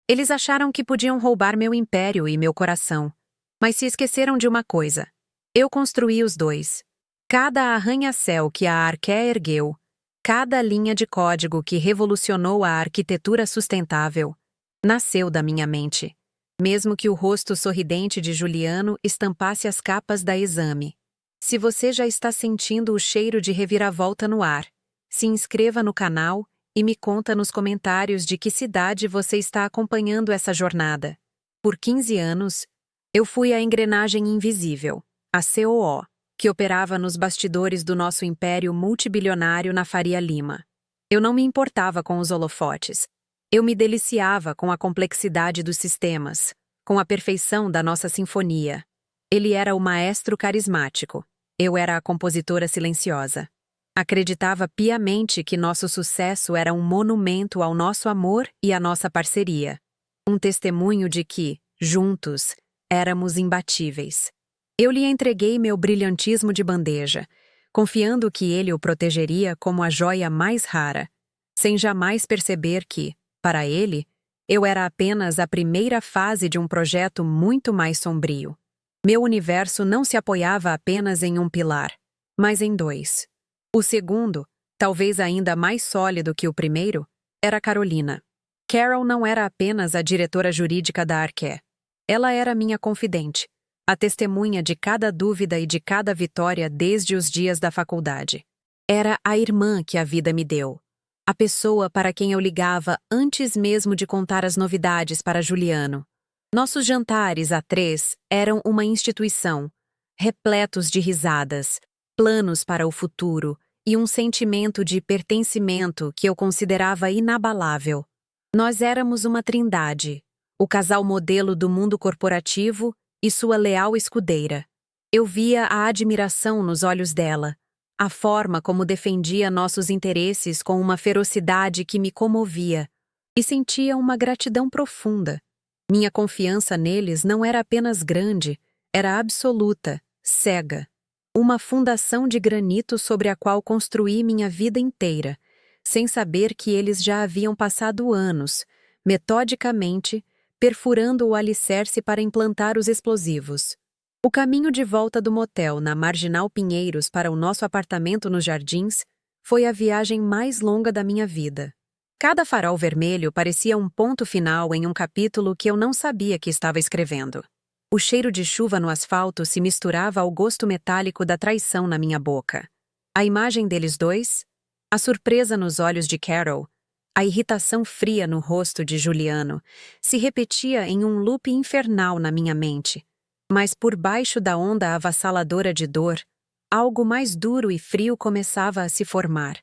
Eles acharam que podiam roubar meu império e meu coração. Mas se esqueceram de uma coisa. Eu construí os dois. Cada arranha-céu que a Arqué ergueu, cada linha de código que revolucionou a arquitetura sustentável, nasceu da minha mente. Mesmo que o rosto sorridente de Juliano estampasse as capas da Exame. Se você já está sentindo o cheiro de reviravolta no ar, se inscreva no canal e me conta nos comentários de que cidade você está acompanhando essa jornada. Por 15 anos, eu fui a engrenagem invisível, a COO, que operava nos bastidores do nosso império multibilionário na Faria Lima. Eu não me importava com os holofotes. Eu me deliciava com a complexidade dos sistemas, com a perfeição da nossa sinfonia. Ele era o maestro carismático. Eu era a compositora silenciosa. Acreditava piamente que nosso sucesso era um monumento ao nosso amor e à nossa parceria. Um testemunho de que, juntos, éramos imbatíveis. Eu lhe entreguei meu brilhantismo de bandeja, confiando que ele o protegeria como a joia mais rara, sem jamais perceber que, para ele, eu era apenas a primeira fase de um projeto muito mais sombrio. Meu universo não se apoiava apenas em um pilar, mas em dois. O segundo, talvez ainda mais sólido que o primeiro, era Carolina. Carol não era apenas a diretora jurídica da Arqué. Ela era minha confidente, a testemunha de cada dúvida e de cada vitória desde os dias da faculdade. Era a irmã que a vida me deu. A pessoa para quem eu ligava antes mesmo de contar as novidades para Juliano. Nossos jantares a três eram uma instituição, repletos de risadas, planos para o futuro e um sentimento de pertencimento que eu considerava inabalável. Nós éramos uma trindade, o casal modelo do mundo corporativo e sua leal escudeira. Eu via a admiração nos olhos dela, a forma como defendia nossos interesses com uma ferocidade que me comovia, e sentia uma gratidão profunda. Minha confiança neles não era apenas grande, era absoluta, cega. Uma fundação de granito sobre a qual construí minha vida inteira, sem saber que eles já haviam passado anos, metodicamente, perfurando o alicerce para implantar os explosivos. O caminho de volta do motel na Marginal Pinheiros para o nosso apartamento nos Jardins foi a viagem mais longa da minha vida. Cada farol vermelho parecia um ponto final em um capítulo que eu não sabia que estava escrevendo. O cheiro de chuva no asfalto se misturava ao gosto metálico da traição na minha boca. A imagem deles dois, a surpresa nos olhos de Carol, a irritação fria no rosto de Juliano, se repetia em um loop infernal na minha mente. Mas por baixo da onda avassaladora de dor, algo mais duro e frio começava a se formar.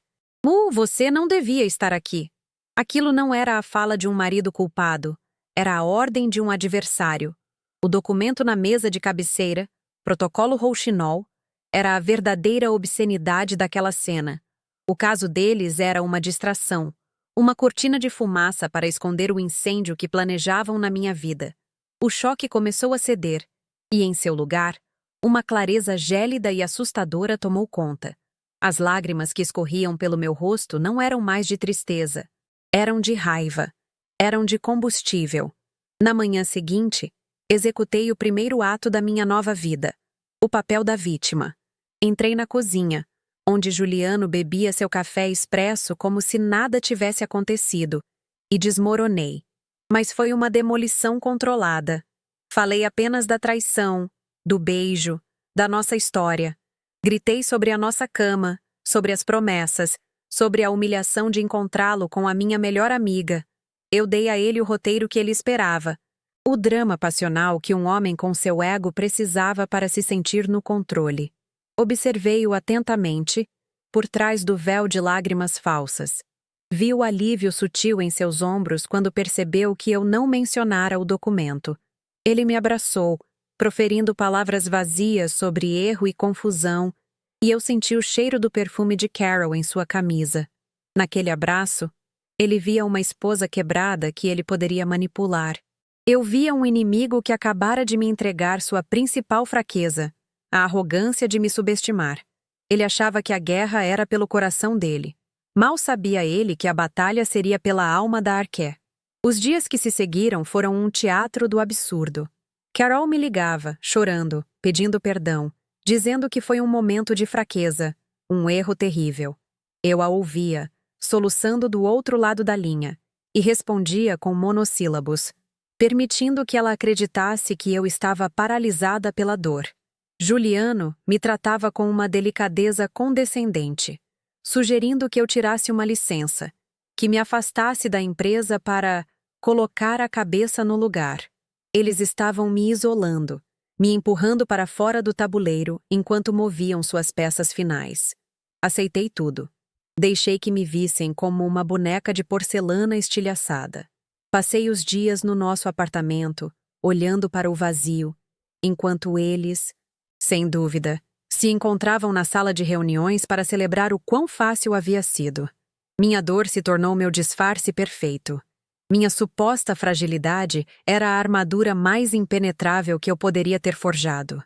Você não devia estar aqui. Aquilo não era a fala de um marido culpado, era a ordem de um adversário. O documento na mesa de cabeceira, protocolo Rouxinol, era a verdadeira obscenidade daquela cena. O caso deles era uma distração, uma cortina de fumaça para esconder o incêndio que planejavam na minha vida. O choque começou a ceder, e em seu lugar, uma clareza gélida e assustadora tomou conta. As lágrimas que escorriam pelo meu rosto não eram mais de tristeza. Eram de raiva. Eram de combustível. Na manhã seguinte, executei o primeiro ato da minha nova vida, o papel da vítima. Entrei na cozinha, onde Juliano bebia seu café expresso como se nada tivesse acontecido, e desmoronei. Mas foi uma demolição controlada. Falei apenas da traição, do beijo, da nossa história. Gritei sobre a nossa cama, sobre as promessas, sobre a humilhação de encontrá-lo com a minha melhor amiga. Eu dei a ele o roteiro que ele esperava. O drama passional que um homem com seu ego precisava para se sentir no controle. Observei-o atentamente, por trás do véu de lágrimas falsas. Vi o alívio sutil em seus ombros quando percebeu que eu não mencionara o documento. Ele me abraçou, proferindo palavras vazias sobre erro e confusão, e eu senti o cheiro do perfume de Carol em sua camisa. Naquele abraço, ele via uma esposa quebrada que ele poderia manipular. Eu via um inimigo que acabara de me entregar sua principal fraqueza, a arrogância de me subestimar. Ele achava que a guerra era pelo coração dele. Mal sabia ele que a batalha seria pela alma da Arqué. Os dias que se seguiram foram um teatro do absurdo. Carol me ligava, chorando, pedindo perdão, dizendo que foi um momento de fraqueza, um erro terrível. Eu a ouvia, soluçando do outro lado da linha, e respondia com monossílabos, permitindo que ela acreditasse que eu estava paralisada pela dor. Juliano me tratava com uma delicadeza condescendente, sugerindo que eu tirasse uma licença, que me afastasse da empresa para colocar a cabeça no lugar. Eles estavam me isolando, me empurrando para fora do tabuleiro enquanto moviam suas peças finais. Aceitei tudo. Deixei que me vissem como uma boneca de porcelana estilhaçada. Passei os dias no nosso apartamento, olhando para o vazio, enquanto eles, sem dúvida, se encontravam na sala de reuniões para celebrar o quão fácil havia sido. Minha dor se tornou meu disfarce perfeito. Minha suposta fragilidade era a armadura mais impenetrável que eu poderia ter forjado.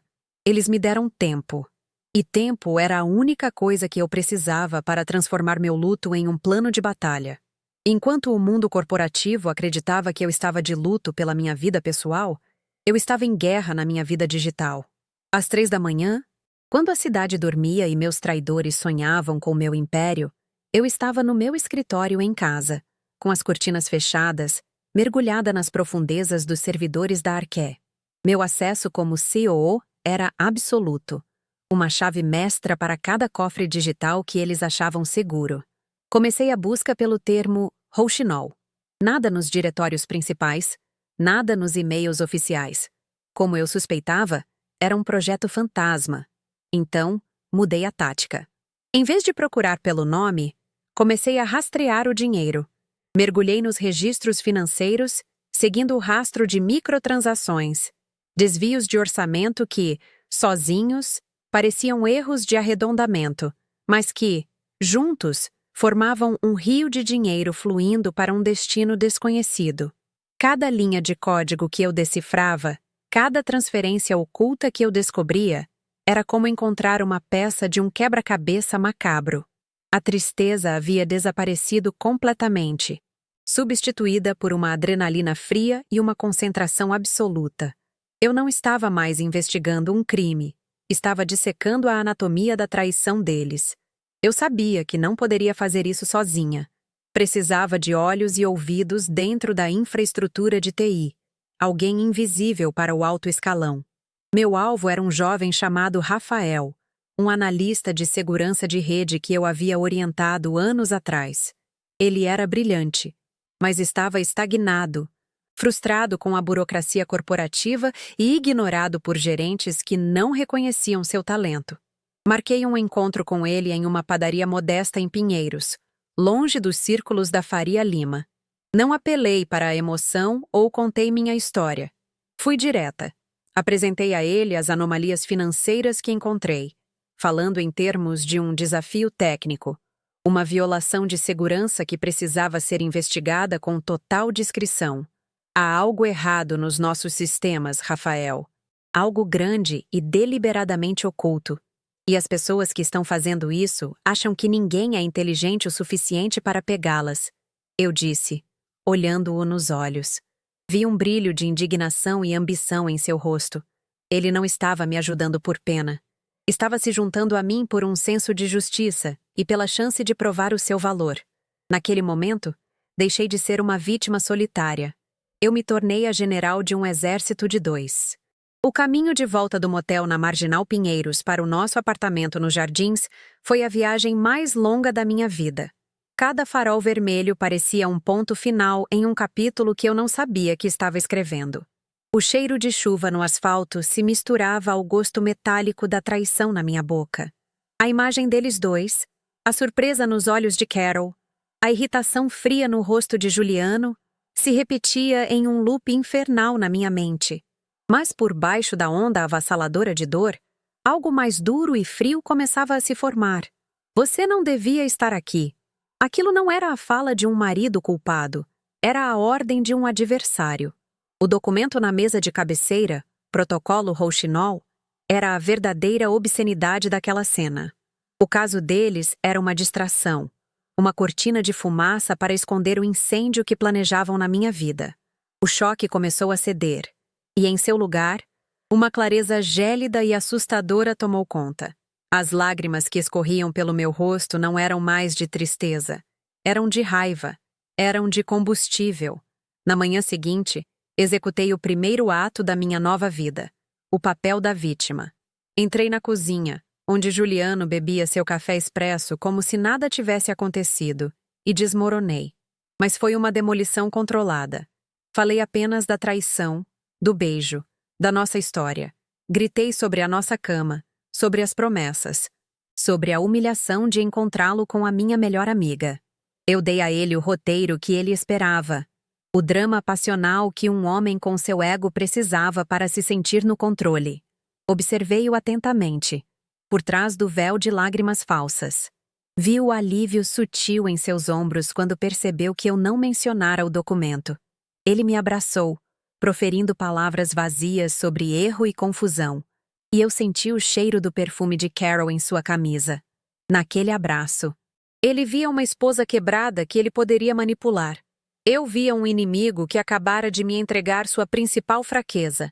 Eles me deram tempo. E tempo era a única coisa que eu precisava para transformar meu luto em um plano de batalha. Enquanto o mundo corporativo acreditava que eu estava de luto pela minha vida pessoal, eu estava em guerra na minha vida digital. Às 3 da manhã, quando a cidade dormia e meus traidores sonhavam com meu império, eu estava no meu escritório em casa, com as cortinas fechadas, mergulhada nas profundezas dos servidores da Arqué. Meu acesso como COO era absoluto, uma chave mestra para cada cofre digital que eles achavam seguro. Comecei a busca pelo termo rouxinol. Nada nos diretórios principais, nada nos e-mails oficiais. Como eu suspeitava, era um projeto fantasma. Então, mudei a tática. Em vez de procurar pelo nome, comecei a rastrear o dinheiro. Mergulhei nos registros financeiros, seguindo o rastro de microtransações, desvios de orçamento que, sozinhos, pareciam erros de arredondamento, mas que, juntos, formavam um rio de dinheiro fluindo para um destino desconhecido. Cada linha de código que eu decifrava, cada transferência oculta que eu descobria, era como encontrar uma peça de um quebra-cabeça macabro. A tristeza havia desaparecido completamente, substituída por uma adrenalina fria e uma concentração absoluta. Eu não estava mais investigando um crime, estava dissecando a anatomia da traição deles. Eu sabia que não poderia fazer isso sozinha. Precisava de olhos e ouvidos dentro da infraestrutura de TI, alguém invisível para o alto escalão. Meu alvo era um jovem chamado Rafael, um analista de segurança de rede que eu havia orientado anos atrás. Ele era brilhante, mas estava estagnado, frustrado com a burocracia corporativa e ignorado por gerentes que não reconheciam seu talento. Marquei um encontro com ele em uma padaria modesta em Pinheiros, longe dos círculos da Faria Lima. Não apelei para a emoção ou contei minha história. Fui direta. Apresentei a ele as anomalias financeiras que encontrei, falando em termos de um desafio técnico, uma violação de segurança que precisava ser investigada com total discrição. Há algo errado nos nossos sistemas, Rafael. Algo grande e deliberadamente oculto. E as pessoas que estão fazendo isso acham que ninguém é inteligente o suficiente para pegá-las. Eu disse, olhando-o nos olhos. Vi um brilho de indignação e ambição em seu rosto. Ele não estava me ajudando por pena. Estava se juntando a mim por um senso de justiça e pela chance de provar o seu valor. Naquele momento, deixei de ser uma vítima solitária. Eu me tornei a general de um exército de 2. O caminho de volta do motel na Marginal Pinheiros para o nosso apartamento nos Jardins foi a viagem mais longa da minha vida. Cada farol vermelho parecia um ponto final em um capítulo que eu não sabia que estava escrevendo. O cheiro de chuva no asfalto se misturava ao gosto metálico da traição na minha boca. A imagem deles dois, a surpresa nos olhos de Carol, a irritação fria no rosto de Juliano, se repetia em um loop infernal na minha mente. Mas por baixo da onda avassaladora de dor, algo mais duro e frio começava a se formar. Você não devia estar aqui. Aquilo não era a fala de um marido culpado, era a ordem de um adversário. O documento na mesa de cabeceira, protocolo Rouxinol, era a verdadeira obscenidade daquela cena. O caso deles era uma distração, uma cortina de fumaça para esconder o incêndio que planejavam na minha vida. O choque começou a ceder, e em seu lugar, uma clareza gélida e assustadora tomou conta. As lágrimas que escorriam pelo meu rosto não eram mais de tristeza, eram de raiva, eram de combustível. Na manhã seguinte, executei o primeiro ato da minha nova vida, o papel da vítima. Entrei na cozinha, onde Juliano bebia seu café expresso como se nada tivesse acontecido, e desmoronei. Mas foi uma demolição controlada. Falei apenas da traição, do beijo, da nossa história. Gritei sobre a nossa cama, sobre as promessas, sobre a humilhação de encontrá-lo com a minha melhor amiga. Eu dei a ele o roteiro que ele esperava, o drama passional que um homem com seu ego precisava para se sentir no controle. Observei-o atentamente, por trás do véu de lágrimas falsas. Vi o alívio sutil em seus ombros quando percebeu que eu não mencionara o documento. Ele me abraçou, proferindo palavras vazias sobre erro e confusão, e eu senti o cheiro do perfume de Carol em sua camisa. Naquele abraço, ele via uma esposa quebrada que ele poderia manipular. Eu via um inimigo que acabara de me entregar sua principal fraqueza,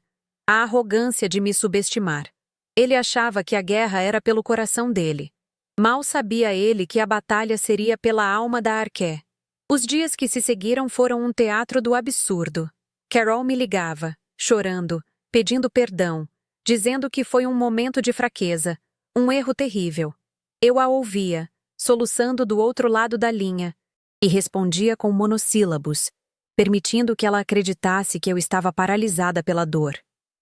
a arrogância de me subestimar. Ele achava que a guerra era pelo coração dele. Mal sabia ele que a batalha seria pela alma da Arqué. Os dias que se seguiram foram um teatro do absurdo. Carol me ligava, chorando, pedindo perdão, dizendo que foi um momento de fraqueza, um erro terrível. Eu a ouvia, soluçando do outro lado da linha, e respondia com monossílabos, permitindo que ela acreditasse que eu estava paralisada pela dor.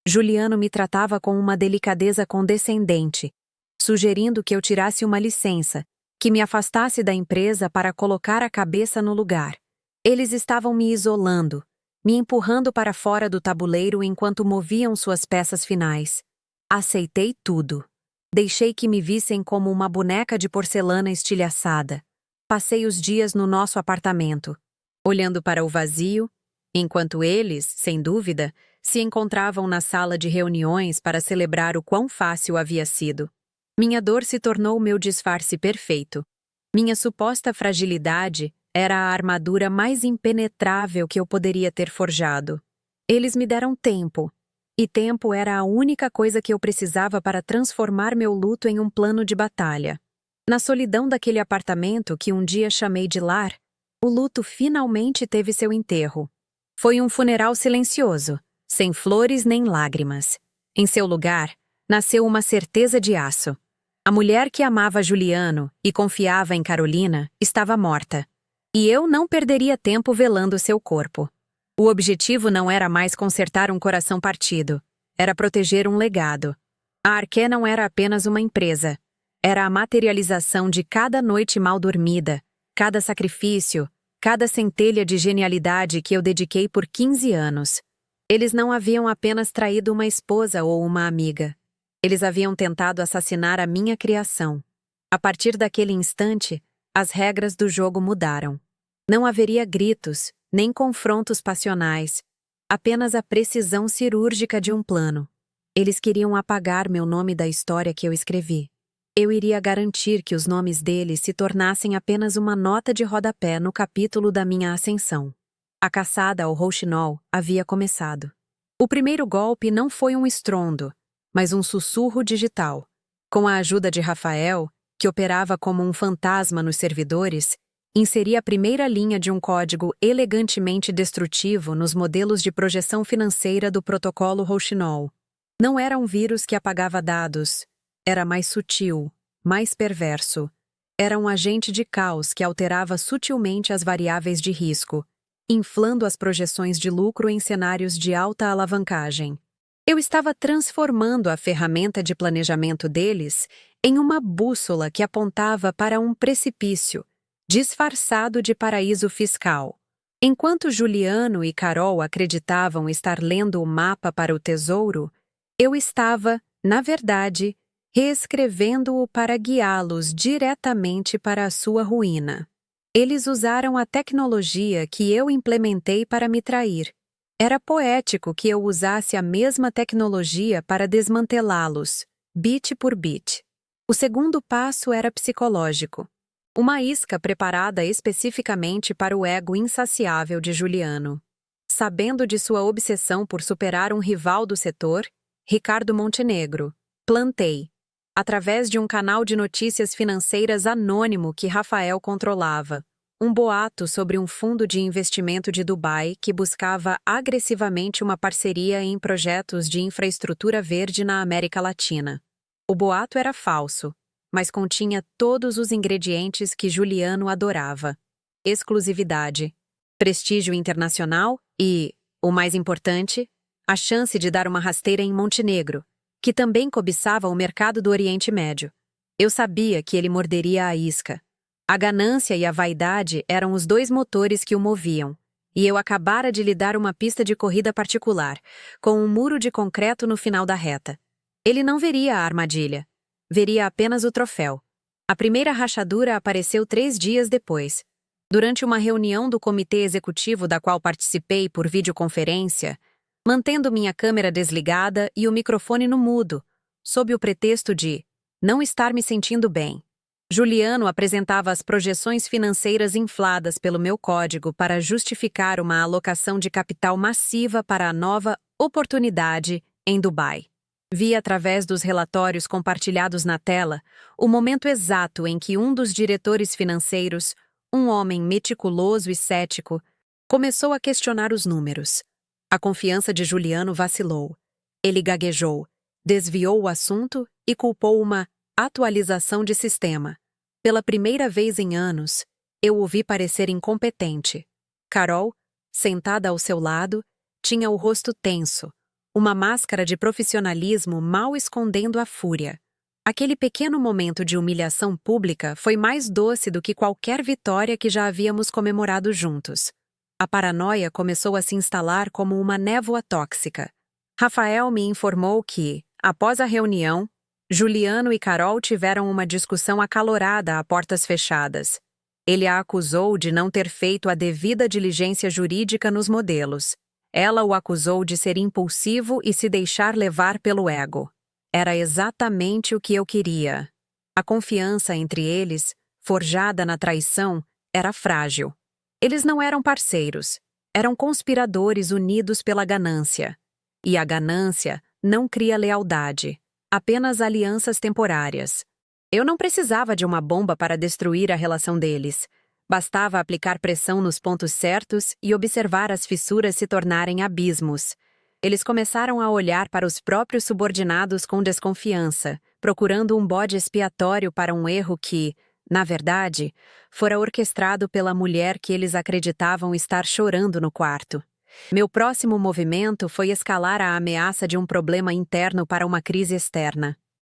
Juliano me tratava com uma delicadeza condescendente, sugerindo que eu tirasse uma licença, que me afastasse da empresa para colocar a cabeça no lugar. Eles estavam me isolando, me empurrando para fora do tabuleiro enquanto moviam suas peças finais. Aceitei tudo. Deixei que me vissem como uma boneca de porcelana estilhaçada. Passei os dias no nosso apartamento, olhando para o vazio, enquanto eles, sem dúvida, se encontravam na sala de reuniões para celebrar o quão fácil havia sido. Minha dor se tornou meu disfarce perfeito. Minha suposta fragilidade era a armadura mais impenetrável que eu poderia ter forjado. Eles me deram tempo, e tempo era a única coisa que eu precisava para transformar meu luto em um plano de batalha. Na solidão daquele apartamento que um dia chamei de lar, o luto finalmente teve seu enterro. Foi um funeral silencioso, sem flores nem lágrimas. Em seu lugar, nasceu uma certeza de aço. A mulher que amava Juliano e confiava em Carolina estava morta, e eu não perderia tempo velando seu corpo. O objetivo não era mais consertar um coração partido, era proteger um legado. A Arqué não era apenas uma empresa, era a materialização de cada noite mal dormida, cada sacrifício, cada centelha de genialidade que eu dediquei por 15 anos. Eles não haviam apenas traído uma esposa ou uma amiga. Eles haviam tentado assassinar a minha criação. A partir daquele instante, as regras do jogo mudaram. Não haveria gritos, nem confrontos passionais, apenas a precisão cirúrgica de um plano. Eles queriam apagar meu nome da história que eu escrevi. Eu iria garantir que os nomes deles se tornassem apenas uma nota de rodapé no capítulo da minha ascensão. A caçada ao rouxinol havia começado. O primeiro golpe não foi um estrondo, mas um sussurro digital. Com a ajuda de Rafael, que operava como um fantasma nos servidores, inseri a primeira linha de um código elegantemente destrutivo nos modelos de projeção financeira do protocolo rouxinol. Não era um vírus que apagava dados. Era mais sutil, mais perverso. Era um agente de caos que alterava sutilmente as variáveis de risco, inflando as projeções de lucro em cenários de alta alavancagem. Eu estava transformando a ferramenta de planejamento deles em uma bússola que apontava para um precipício, disfarçado de paraíso fiscal. Enquanto Juliano e Carol acreditavam estar lendo o mapa para o tesouro, eu estava, na verdade, reescrevendo-o para guiá-los diretamente para a sua ruína. Eles usaram a tecnologia que eu implementei para me trair. Era poético que eu usasse a mesma tecnologia para desmantelá-los, bit por bit. O segundo passo era psicológico. Uma isca preparada especificamente para o ego insaciável de Juliano. Sabendo de sua obsessão por superar um rival do setor, Ricardo Montenegro, plantei, através de um canal de notícias financeiras anônimo que Rafael controlava, um boato sobre um fundo de investimento de Dubai que buscava agressivamente uma parceria em projetos de infraestrutura verde na América Latina. O boato era falso, mas continha todos os ingredientes que Juliano adorava: exclusividade, prestígio internacional e, o mais importante, a chance de dar uma rasteira em Montenegro, que também cobiçava o mercado do Oriente Médio. Eu sabia que ele morderia a isca. A ganância e a vaidade eram os dois motores que o moviam, e eu acabara de lhe dar uma pista de corrida particular, com um muro de concreto no final da reta. Ele não veria a armadilha. Veria apenas o troféu. A primeira rachadura apareceu 3 dias depois. Durante uma reunião do comitê executivo da qual participei por videoconferência, mantendo minha câmera desligada e o microfone no mudo, sob o pretexto de não estar me sentindo bem, Juliano apresentava as projeções financeiras infladas pelo meu código para justificar uma alocação de capital massiva para a nova oportunidade em Dubai. Vi através dos relatórios compartilhados na tela o momento exato em que um dos diretores financeiros, um homem meticuloso e cético, começou a questionar os números. A confiança de Juliano vacilou. Ele gaguejou, desviou o assunto e culpou uma atualização de sistema. Pela primeira vez em anos, eu o vi parecer incompetente. Carol, sentada ao seu lado, tinha o rosto tenso, uma máscara de profissionalismo mal escondendo a fúria. Aquele pequeno momento de humilhação pública foi mais doce do que qualquer vitória que já havíamos comemorado juntos. A paranoia começou a se instalar como uma névoa tóxica. Rafael me informou que, após a reunião, Juliano e Carol tiveram uma discussão acalorada a portas fechadas. Ele a acusou de não ter feito a devida diligência jurídica nos modelos. Ela o acusou de ser impulsivo e se deixar levar pelo ego. Era exatamente o que eu queria. A confiança entre eles, forjada na traição, era frágil. Eles não eram parceiros, eram conspiradores unidos pela ganância. E a ganância não cria lealdade, apenas alianças temporárias. Eu não precisava de uma bomba para destruir a relação deles. Bastava aplicar pressão nos pontos certos e observar as fissuras se tornarem abismos. Eles começaram a olhar para os próprios subordinados com desconfiança, procurando um bode expiatório para um erro que, na verdade, fora orquestrado pela mulher que eles acreditavam estar chorando no quarto. Meu próximo movimento foi escalar a ameaça de um problema interno para uma crise externa.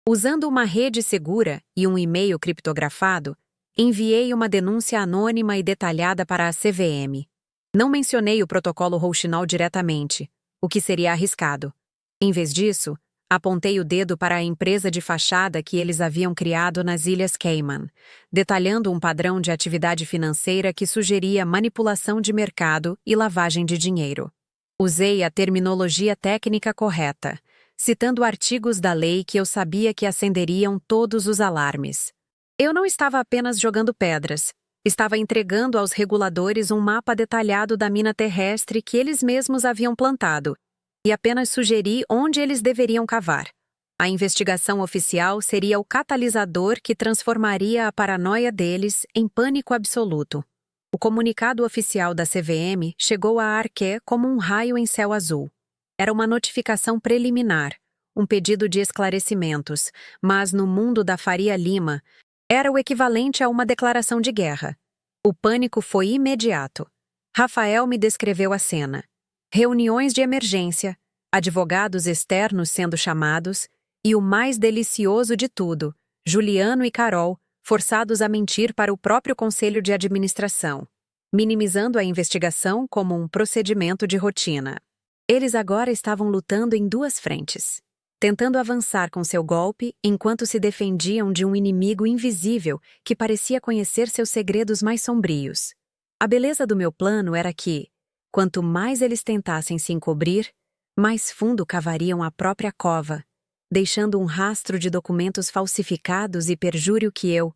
Usando uma rede segura e um e-mail criptografado, enviei uma denúncia anônima e detalhada para a CVM. Não mencionei o protocolo Rouxinol diretamente, o que seria arriscado. Em vez disso, apontei o dedo para a empresa de fachada que eles haviam criado nas Ilhas Cayman, detalhando um padrão de atividade financeira que sugeria manipulação de mercado e lavagem de dinheiro. Usei a terminologia técnica correta, citando artigos da lei que eu sabia que acenderiam todos os alarmes. Eu não estava apenas jogando pedras, estava entregando aos reguladores um mapa detalhado da mina terrestre que eles mesmos haviam plantado, e apenas sugeri onde eles deveriam cavar. A investigação oficial seria o catalisador que transformaria a paranoia deles em pânico absoluto. O comunicado oficial da CVM chegou a Arqué como um raio em céu azul. Era uma notificação preliminar, um pedido de esclarecimentos, mas no mundo da Faria Lima, era o equivalente a uma declaração de guerra. O pânico foi imediato. Rafael me descreveu a cena. Reuniões de emergência, advogados externos sendo chamados, e o mais delicioso de tudo, Juliano e Carol, forçados a mentir para o próprio conselho de administração, minimizando a investigação como um procedimento de rotina. Eles agora estavam lutando em 2 frentes, tentando avançar com seu golpe enquanto se defendiam de um inimigo invisível que parecia conhecer seus segredos mais sombrios. A beleza do meu plano era que, quanto mais eles tentassem se encobrir, mais fundo cavariam a própria cova, deixando um rastro de documentos falsificados e perjúrio que eu,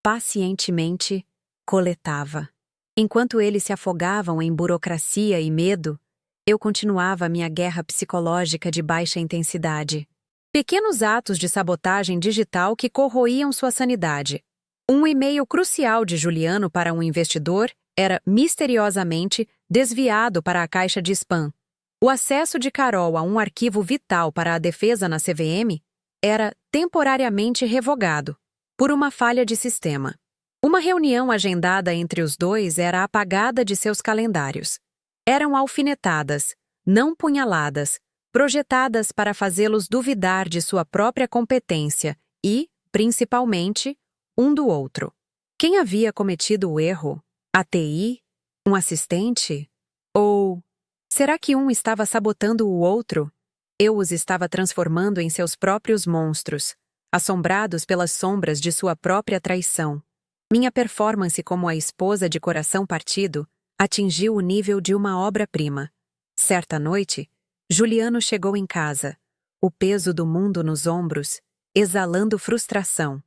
pacientemente, coletava. Enquanto eles se afogavam em burocracia e medo, eu continuava minha guerra psicológica de baixa intensidade. Pequenos atos de sabotagem digital que corroíam sua sanidade. Um e-mail crucial de Juliano para um investidor era misteriosamente desviado para a caixa de spam. O acesso de Carol a um arquivo vital para a defesa na CVM era temporariamente revogado por uma falha de sistema. Uma reunião agendada entre os dois era apagada de seus calendários. Eram alfinetadas, não punhaladas, projetadas para fazê-los duvidar de sua própria competência e, principalmente, um do outro. Quem havia cometido o erro? A TI? Um assistente? Ou será que um estava sabotando o outro? Eu os estava transformando em seus próprios monstros, assombrados pelas sombras de sua própria traição. Minha performance como a esposa de coração partido atingiu o nível de uma obra-prima. Certa noite, Juliano chegou em casa, o peso do mundo nos ombros, exalando frustração.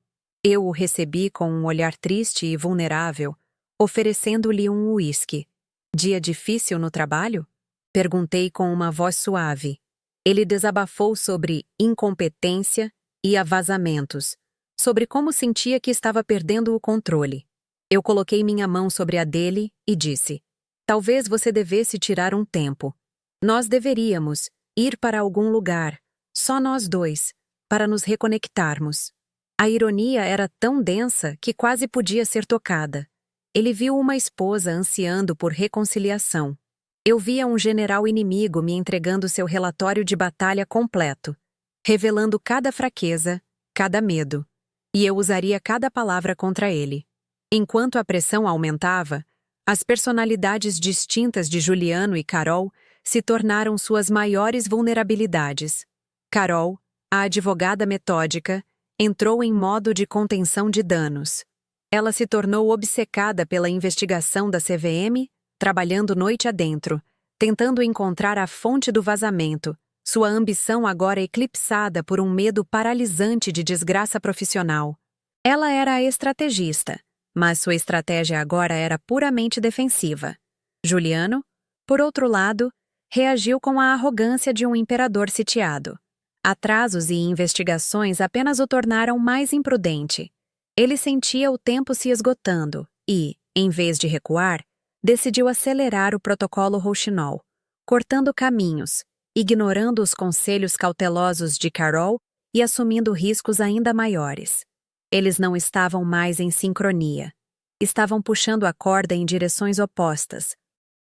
Eu o recebi com um olhar triste e vulnerável, oferecendo-lhe um uísque. Dia difícil no trabalho? Perguntei com uma voz suave. Ele desabafou sobre incompetência e avazamentos, sobre como sentia que estava perdendo o controle. Eu coloquei minha mão sobre a dele e disse: talvez você devesse tirar um tempo. Nós deveríamos ir para algum lugar, só nós dois, para nos reconectarmos. A ironia era tão densa que quase podia ser tocada. Ele viu uma esposa ansiando por reconciliação. Eu via um general inimigo me entregando seu relatório de batalha completo, revelando cada fraqueza, cada medo. E eu usaria cada palavra contra ele. Enquanto a pressão aumentava, as personalidades distintas de Juliano e Carol se tornaram suas maiores vulnerabilidades. Carol, a advogada metódica, entrou em modo de contenção de danos. Ela se tornou obcecada pela investigação da CVM, trabalhando noite adentro, tentando encontrar a fonte do vazamento, sua ambição agora eclipsada por um medo paralisante de desgraça profissional. Ela era a estrategista, mas sua estratégia agora era puramente defensiva. Juliano, por outro lado, reagiu com a arrogância de um imperador sitiado. Atrasos e investigações apenas o tornaram mais imprudente. Ele sentia o tempo se esgotando e, em vez de recuar, decidiu acelerar o protocolo Rouxinol, cortando caminhos, ignorando os conselhos cautelosos de Carol e assumindo riscos ainda maiores. Eles não estavam mais em sincronia. Estavam puxando a corda em direções opostas.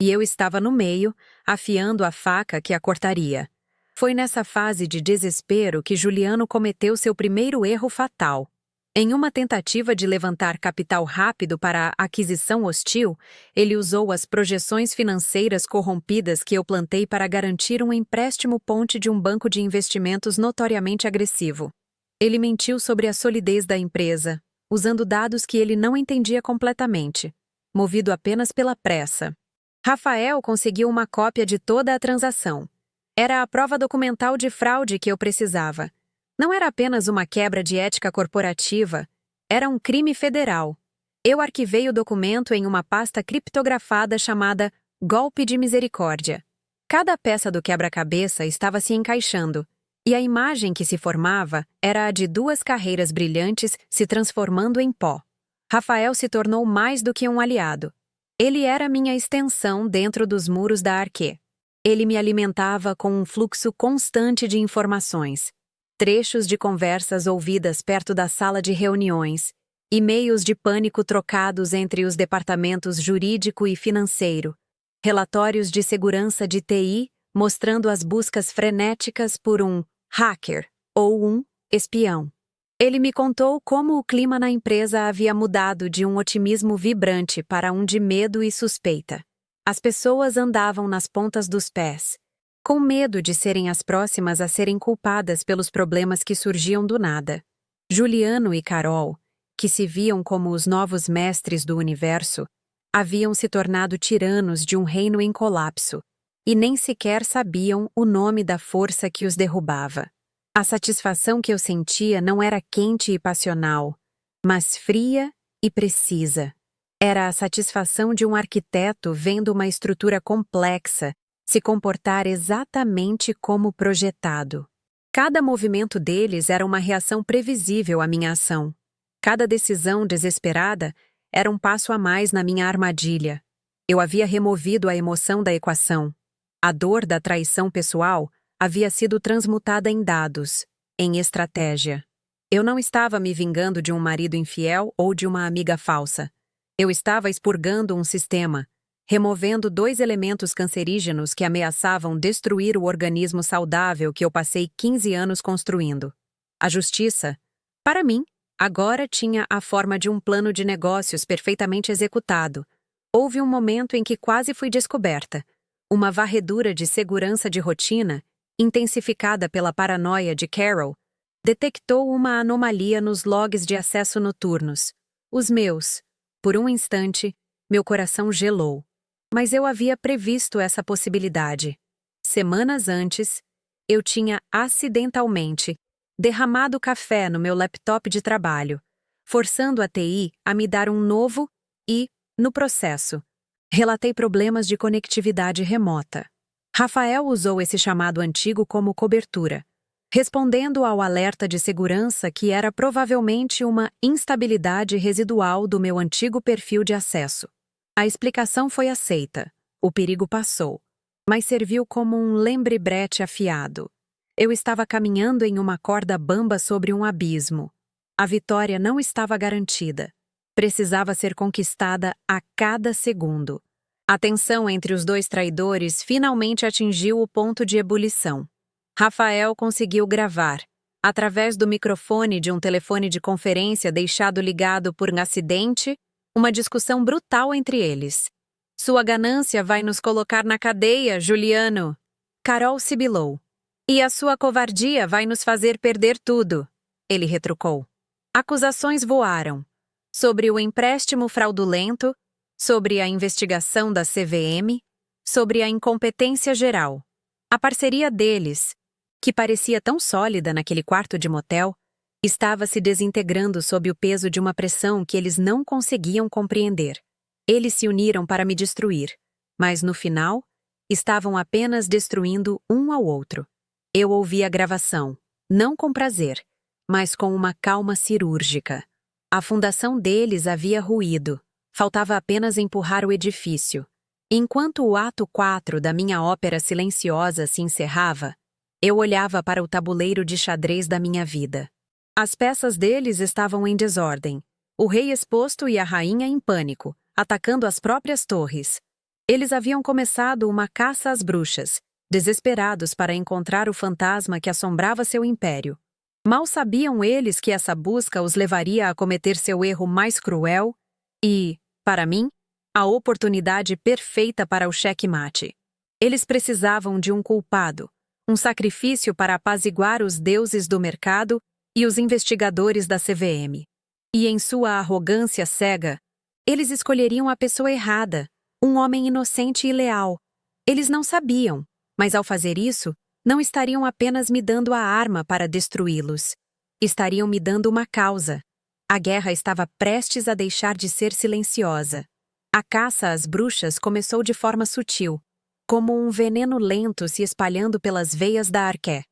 E eu estava no meio, afiando a faca que a cortaria. Foi nessa fase de desespero que Juliano cometeu seu primeiro erro fatal. Em uma tentativa de levantar capital rápido para a aquisição hostil, ele usou as projeções financeiras corrompidas que eu plantei para garantir um empréstimo ponte de um banco de investimentos notoriamente agressivo. Ele mentiu sobre a solidez da empresa, usando dados que ele não entendia completamente, movido apenas pela pressa. Rafael conseguiu uma cópia de toda a transação. Era a prova documental de fraude que eu precisava. Não era apenas uma quebra de ética corporativa, era um crime federal. Eu arquivei o documento em uma pasta criptografada chamada Golpe de Misericórdia. Cada peça do quebra-cabeça estava se encaixando, e a imagem que se formava era a de duas carreiras brilhantes se transformando em pó. Rafael se tornou mais do que um aliado. Ele era minha extensão dentro dos muros da Arquê. Ele me alimentava com um fluxo constante de informações. Trechos de conversas ouvidas perto da sala de reuniões, e-mails de pânico trocados entre os departamentos jurídico e financeiro, relatórios de segurança de TI mostrando as buscas frenéticas por um hacker ou um espião. Ele me contou como o clima na empresa havia mudado de um otimismo vibrante para um de medo e suspeita. As pessoas andavam nas pontas dos pés, com medo de serem as próximas a serem culpadas pelos problemas que surgiam do nada. Juliano e Carol, que se viam como os novos mestres do universo, haviam se tornado tiranos de um reino em colapso, e nem sequer sabiam o nome da força que os derrubava. A satisfação que eu sentia não era quente e passional, mas fria e precisa. Era a satisfação de um arquiteto vendo uma estrutura complexa se comportar exatamente como projetado. Cada movimento deles era uma reação previsível à minha ação. Cada decisão desesperada era um passo a mais na minha armadilha. Eu havia removido a emoção da equação. A dor da traição pessoal havia sido transmutada em dados, em estratégia. Eu não estava me vingando de um marido infiel ou de uma amiga falsa. Eu estava expurgando um sistema, removendo 2 elementos cancerígenos que ameaçavam destruir o organismo saudável que eu passei 15 anos construindo. A justiça, para mim, agora tinha a forma de um plano de negócios perfeitamente executado. Houve um momento em que quase fui descoberta. Uma varredura de segurança de rotina, intensificada pela paranoia de Carol, detectou uma anomalia nos logs de acesso noturnos. Os meus. Por um instante, meu coração gelou. Mas eu havia previsto essa possibilidade. Semanas antes, eu tinha acidentalmente derramado café no meu laptop de trabalho, forçando a TI a me dar um novo e, no processo, relatei problemas de conectividade remota. Rafael usou esse chamado antigo como cobertura, respondendo ao alerta de segurança que era provavelmente uma instabilidade residual do meu antigo perfil de acesso. A explicação foi aceita. O perigo passou, mas serviu como um lembre-brete afiado. Eu estava caminhando em uma corda bamba sobre um abismo. A vitória não estava garantida. Precisava ser conquistada a cada segundo. A tensão entre os 2 traidores finalmente atingiu o ponto de ebulição. Rafael conseguiu gravar, através do microfone de um telefone de conferência deixado ligado por um acidente, uma discussão brutal entre eles. Sua ganância vai nos colocar na cadeia, Juliano. Carol sibilou. E a sua covardia vai nos fazer perder tudo, ele retrucou. Acusações voaram. Sobre o empréstimo fraudulento, sobre a investigação da CVM, sobre a incompetência geral. A parceria deles, que parecia tão sólida naquele quarto de motel, estava se desintegrando sob o peso de uma pressão que eles não conseguiam compreender. Eles se uniram para me destruir, mas no final, estavam apenas destruindo um ao outro. Eu ouvi a gravação, não com prazer, mas com uma calma cirúrgica. A fundação deles havia ruído, faltava apenas empurrar o edifício. Enquanto o ato 4 da minha ópera silenciosa se encerrava, eu olhava para o tabuleiro de xadrez da minha vida. As peças deles estavam em desordem, o rei exposto e a rainha em pânico, atacando as próprias torres. Eles haviam começado uma caça às bruxas, desesperados para encontrar o fantasma que assombrava seu império. Mal sabiam eles que essa busca os levaria a cometer seu erro mais cruel e, para mim, a oportunidade perfeita para o xeque-mate. Eles precisavam de um culpado, um sacrifício para apaziguar os deuses do mercado e os investigadores da CVM. E em sua arrogância cega, eles escolheriam a pessoa errada, um homem inocente e leal. Eles não sabiam, mas ao fazer isso, não estariam apenas me dando a arma para destruí-los. Estariam me dando uma causa. A guerra estava prestes a deixar de ser silenciosa. A caça às bruxas começou de forma sutil, como um veneno lento se espalhando pelas veias da Arqué.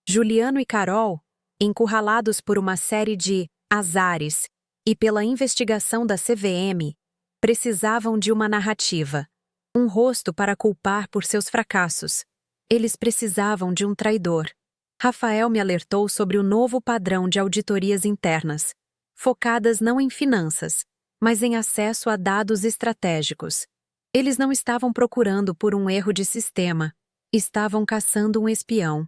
Juliano e Carol, encurralados por uma série de azares e pela investigação da CVM, precisavam de uma narrativa, um rosto para culpar por seus fracassos. Eles precisavam de um traidor. Rafael me alertou sobre o novo padrão de auditorias internas, focadas não em finanças, mas em acesso a dados estratégicos. Eles não estavam procurando por um erro de sistema, estavam caçando um espião.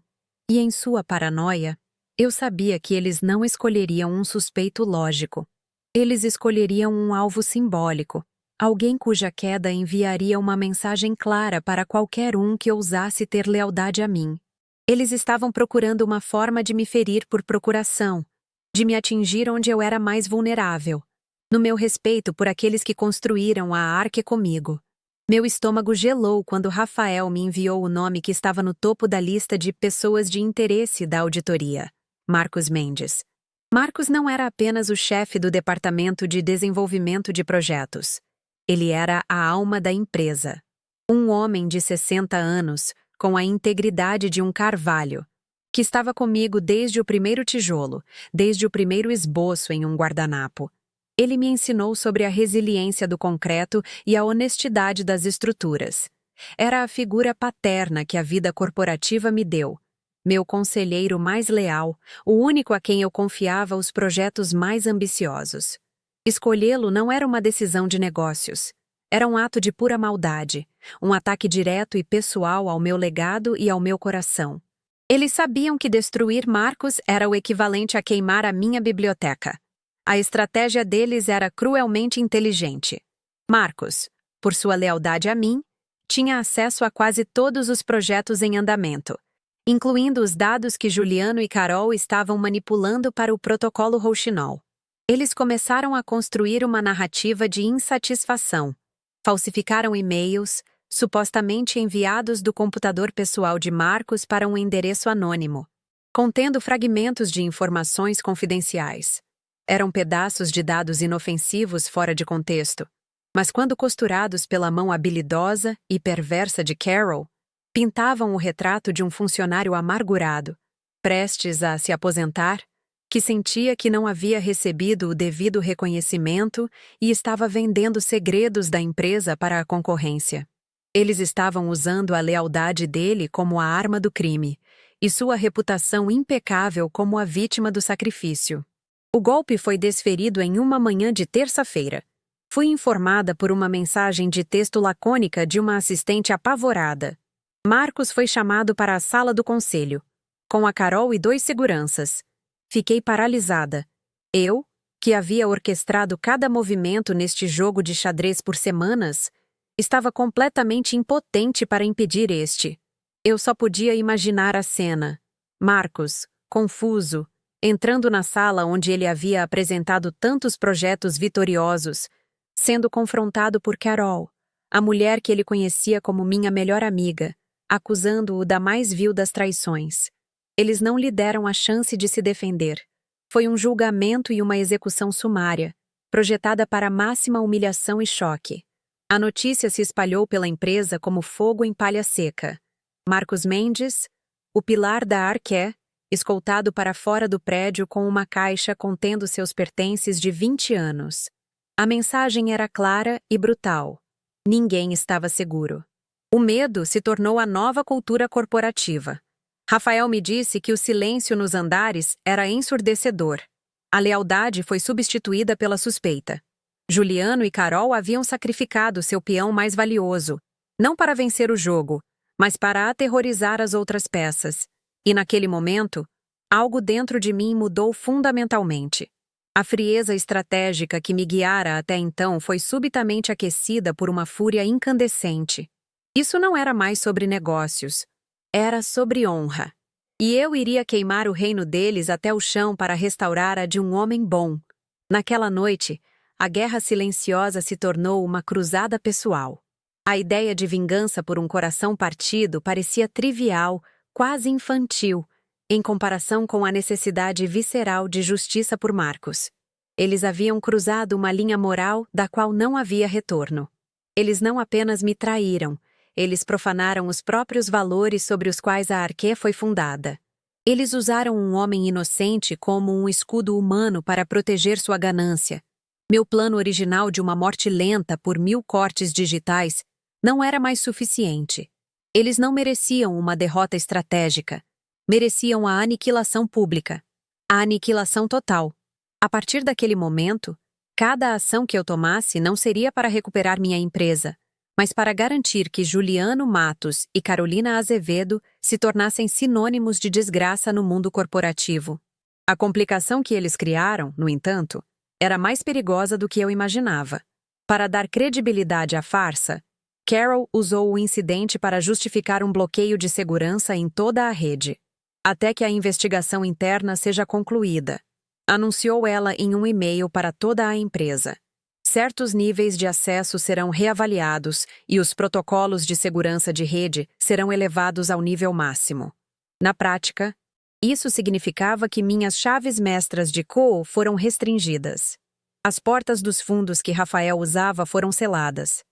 E em sua paranoia, eu sabia que eles não escolheriam um suspeito lógico. Eles escolheriam um alvo simbólico, alguém cuja queda enviaria uma mensagem clara para qualquer um que ousasse ter lealdade a mim. Eles estavam procurando uma forma de me ferir por procuração, de me atingir onde eu era mais vulnerável, no meu respeito por aqueles que construíram a Arque comigo. Meu estômago gelou quando Rafael me enviou o nome que estava no topo da lista de pessoas de interesse da auditoria, Marcos Mendes. Marcos não era apenas o chefe do departamento de desenvolvimento de projetos. Ele era a alma da empresa. Um homem de 60 anos, com a integridade de um carvalho, que estava comigo desde o primeiro tijolo, desde o primeiro esboço em um guardanapo. Ele me ensinou sobre a resiliência do concreto e a honestidade das estruturas. Era a figura paterna que a vida corporativa me deu. Meu conselheiro mais leal, o único a quem eu confiava os projetos mais ambiciosos. Escolhê-lo não era uma decisão de negócios. Era um ato de pura maldade, um ataque direto e pessoal ao meu legado e ao meu coração. Eles sabiam que destruir Marcos era o equivalente a queimar a minha biblioteca. A estratégia deles era cruelmente inteligente. Marcos, por sua lealdade a mim, tinha acesso a quase todos os projetos em andamento, incluindo os dados que Juliano e Carol estavam manipulando para o protocolo Rouxinol. Eles começaram a construir uma narrativa de insatisfação. Falsificaram e-mails, supostamente enviados do computador pessoal de Marcos para um endereço anônimo, contendo fragmentos de informações confidenciais. Eram pedaços de dados inofensivos fora de contexto, mas quando costurados pela mão habilidosa e perversa de Carol, pintavam o retrato de um funcionário amargurado, prestes a se aposentar, que sentia que não havia recebido o devido reconhecimento e estava vendendo segredos da empresa para a concorrência. Eles estavam usando a lealdade dele como a arma do crime e sua reputação impecável como a vítima do sacrifício. O golpe foi desferido em uma manhã de terça-feira. Fui informada por uma mensagem de texto lacônica de uma assistente apavorada. Marcos foi chamado para a sala do conselho, com a Carol e 2 seguranças. Fiquei paralisada. Eu, que havia orquestrado cada movimento neste jogo de xadrez por semanas, estava completamente impotente para impedir este. Eu só podia imaginar a cena. Marcos, confuso, entrando na sala onde ele havia apresentado tantos projetos vitoriosos, sendo confrontado por Carol, a mulher que ele conhecia como minha melhor amiga, acusando-o da mais vil das traições. Eles não lhe deram a chance de se defender. Foi um julgamento e uma execução sumária, projetada para máxima humilhação e choque. A notícia se espalhou pela empresa como fogo em palha seca. Marcos Mendes, o pilar da Arqué, escoltado para fora do prédio com uma caixa contendo seus pertences de 20 anos. A mensagem era clara e brutal. Ninguém estava seguro. O medo se tornou a nova cultura corporativa. Rafael me disse que o silêncio nos andares era ensurdecedor. A lealdade foi substituída pela suspeita. Juliano e Carol haviam sacrificado seu peão mais valioso, não para vencer o jogo, mas para aterrorizar as outras peças. E naquele momento, algo dentro de mim mudou fundamentalmente. A frieza estratégica que me guiara até então foi subitamente aquecida por uma fúria incandescente. Isso não era mais sobre negócios. Era sobre honra. E eu iria queimar o reino deles até o chão para restaurar a de um homem bom. Naquela noite, a guerra silenciosa se tornou uma cruzada pessoal. A ideia de vingança por um coração partido parecia trivial, quase infantil, em comparação com a necessidade visceral de justiça por Marcos. Eles haviam cruzado uma linha moral da qual não havia retorno. Eles não apenas me traíram, eles profanaram os próprios valores sobre os quais a Arqué foi fundada. Eles usaram um homem inocente como um escudo humano para proteger sua ganância. Meu plano original de uma morte lenta por 1000 cortes digitais não era mais suficiente. Eles não mereciam uma derrota estratégica. Mereciam a aniquilação pública. A aniquilação total. A partir daquele momento, cada ação que eu tomasse não seria para recuperar minha empresa, mas para garantir que Juliano Matos e Carolina Azevedo se tornassem sinônimos de desgraça no mundo corporativo. A complicação que eles criaram, no entanto, era mais perigosa do que eu imaginava. Para dar credibilidade à farsa, Carol usou o incidente para justificar um bloqueio de segurança em toda a rede, até que a investigação interna seja concluída. Anunciou ela em um e-mail para toda a empresa. Certos níveis de acesso serão reavaliados e os protocolos de segurança de rede serão elevados ao nível máximo. Na prática, Isso significava que minhas chaves mestras de Cole foram restringidas. As portas dos fundos que Rafael usava foram seladas.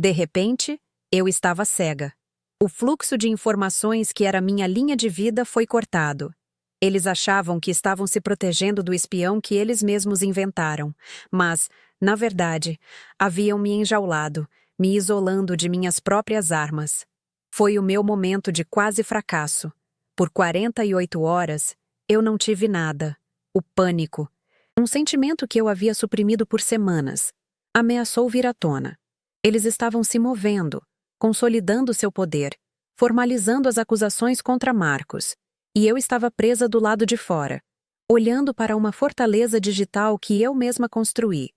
De repente, eu estava cega. O fluxo de informações que era minha linha de vida foi cortado. Eles achavam que estavam se protegendo do espião que eles mesmos inventaram, mas, na verdade, haviam me enjaulado, me isolando de minhas próprias armas. Foi o meu momento de quase fracasso. Por 48 horas, eu não tive nada. O pânico, um sentimento que eu havia suprimido por semanas, ameaçou vir à tona. Eles estavam se movendo, consolidando seu poder, formalizando as acusações contra Marcos, e eu estava presa do lado de fora, olhando para uma fortaleza digital que eu mesma construí.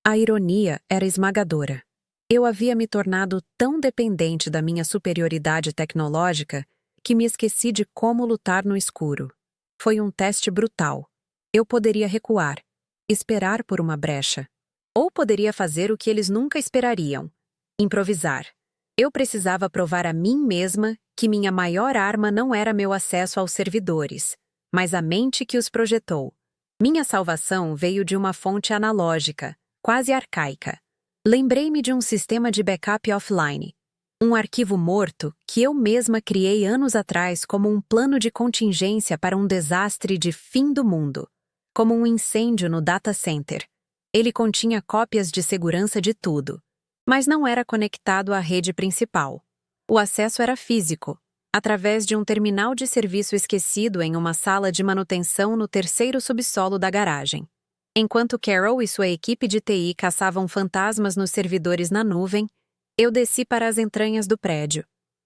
A ironia era esmagadora. Eu havia me tornado tão dependente da minha superioridade tecnológica que me esqueci de como lutar no escuro. Foi um teste brutal. Eu poderia recuar, esperar por uma brecha. Ou poderia fazer o que eles nunca esperariam: improvisar. Eu precisava provar a mim mesma que minha maior arma não era meu acesso aos servidores, mas a mente que os projetou. Minha salvação veio de uma fonte analógica, quase arcaica. Lembrei-me de um sistema de backup offline, um arquivo morto que eu mesma criei anos atrás como um plano de contingência para um desastre de fim do mundo, como um incêndio no data center. Ele continha cópias de segurança de tudo, mas não era conectado à rede principal. O acesso era físico, através de um terminal de serviço esquecido em uma sala de manutenção no terceiro subsolo da garagem. Enquanto Carol e sua equipe de TI caçavam fantasmas nos servidores na nuvem, eu desci para as entranhas do prédio.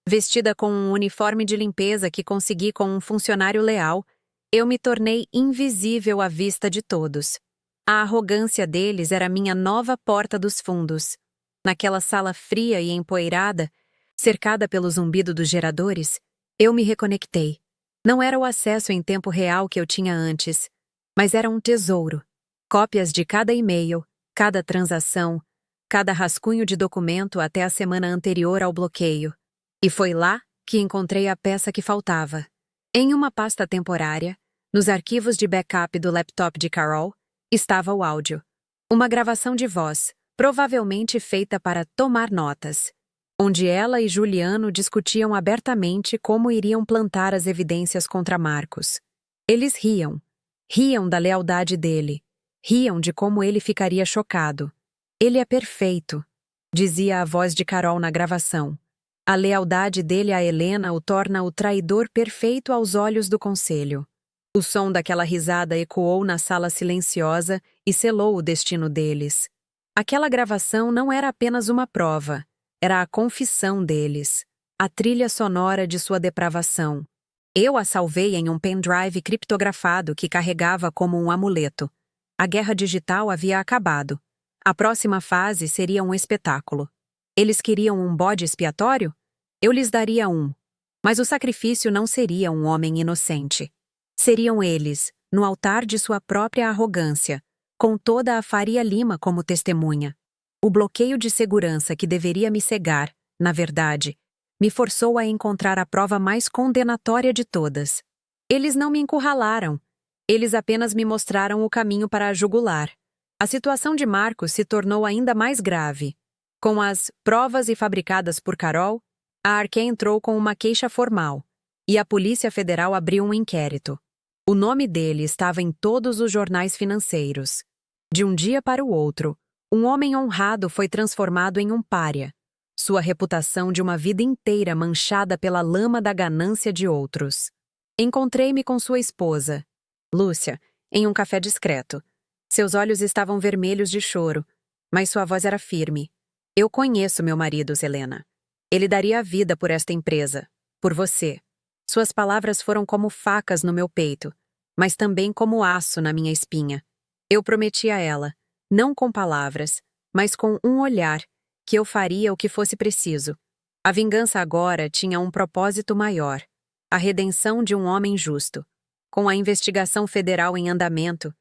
Vestida com um uniforme de limpeza que consegui com um funcionário leal, eu me tornei invisível à vista de todos. A arrogância deles era minha nova porta dos fundos. Naquela sala fria e empoeirada, cercada pelo zumbido dos geradores, eu me reconectei. Não era o acesso em tempo real que eu tinha antes, mas era um tesouro. Cópias de cada e-mail, cada transação, cada rascunho de documento até a semana anterior ao bloqueio. E foi lá que encontrei a peça que faltava. Em uma pasta temporária, nos arquivos de backup do laptop de Carol, estava o áudio. Uma gravação de voz, provavelmente feita para tomar notas, onde ela e Juliano discutiam abertamente como iriam plantar as evidências contra Marcos. Eles riam. Riam da lealdade dele. Riam de como ele ficaria chocado. Ele é perfeito, dizia a voz de Carol na gravação. A lealdade dele a Helena o torna o traidor perfeito aos olhos do conselho. O som daquela risada ecoou na sala silenciosa e selou o destino deles. Aquela gravação não era apenas uma prova, era a confissão deles, a trilha sonora de sua depravação. Eu a salvei em um pendrive criptografado que carregava como um amuleto. A guerra digital havia acabado. A próxima fase seria um espetáculo. Eles queriam um bode expiatório? Eu lhes daria um. Mas o sacrifício não seria um homem inocente. Seriam eles, no altar de sua própria arrogância, com toda a Faria Lima como testemunha. O bloqueio de segurança que deveria me cegar, na verdade, me forçou a encontrar a prova mais condenatória de todas. Eles não me encurralaram. Eles apenas me mostraram o caminho para a jugular. A situação de Marcos se tornou ainda mais grave. Com as provas e fabricadas por Carol, a Arqué entrou com uma queixa formal, e a Polícia Federal abriu um inquérito. O nome dele estava em todos os jornais financeiros. De um dia para o outro, um homem honrado foi transformado em um pária. Sua reputação de uma vida inteira manchada pela lama da ganância de outros. Encontrei-me com sua esposa, Lúcia, em um café discreto. Seus olhos estavam vermelhos de choro, mas sua voz era firme. Eu conheço meu marido, Helena. Ele daria a vida por esta empresa, por você. Suas palavras foram como facas no meu peito, mas também como aço na minha espinha. Eu prometi a ela, não com palavras, mas com um olhar, que eu faria o que fosse preciso. A vingança agora tinha um propósito maior, a redenção de um homem justo. Com a investigação federal em andamento,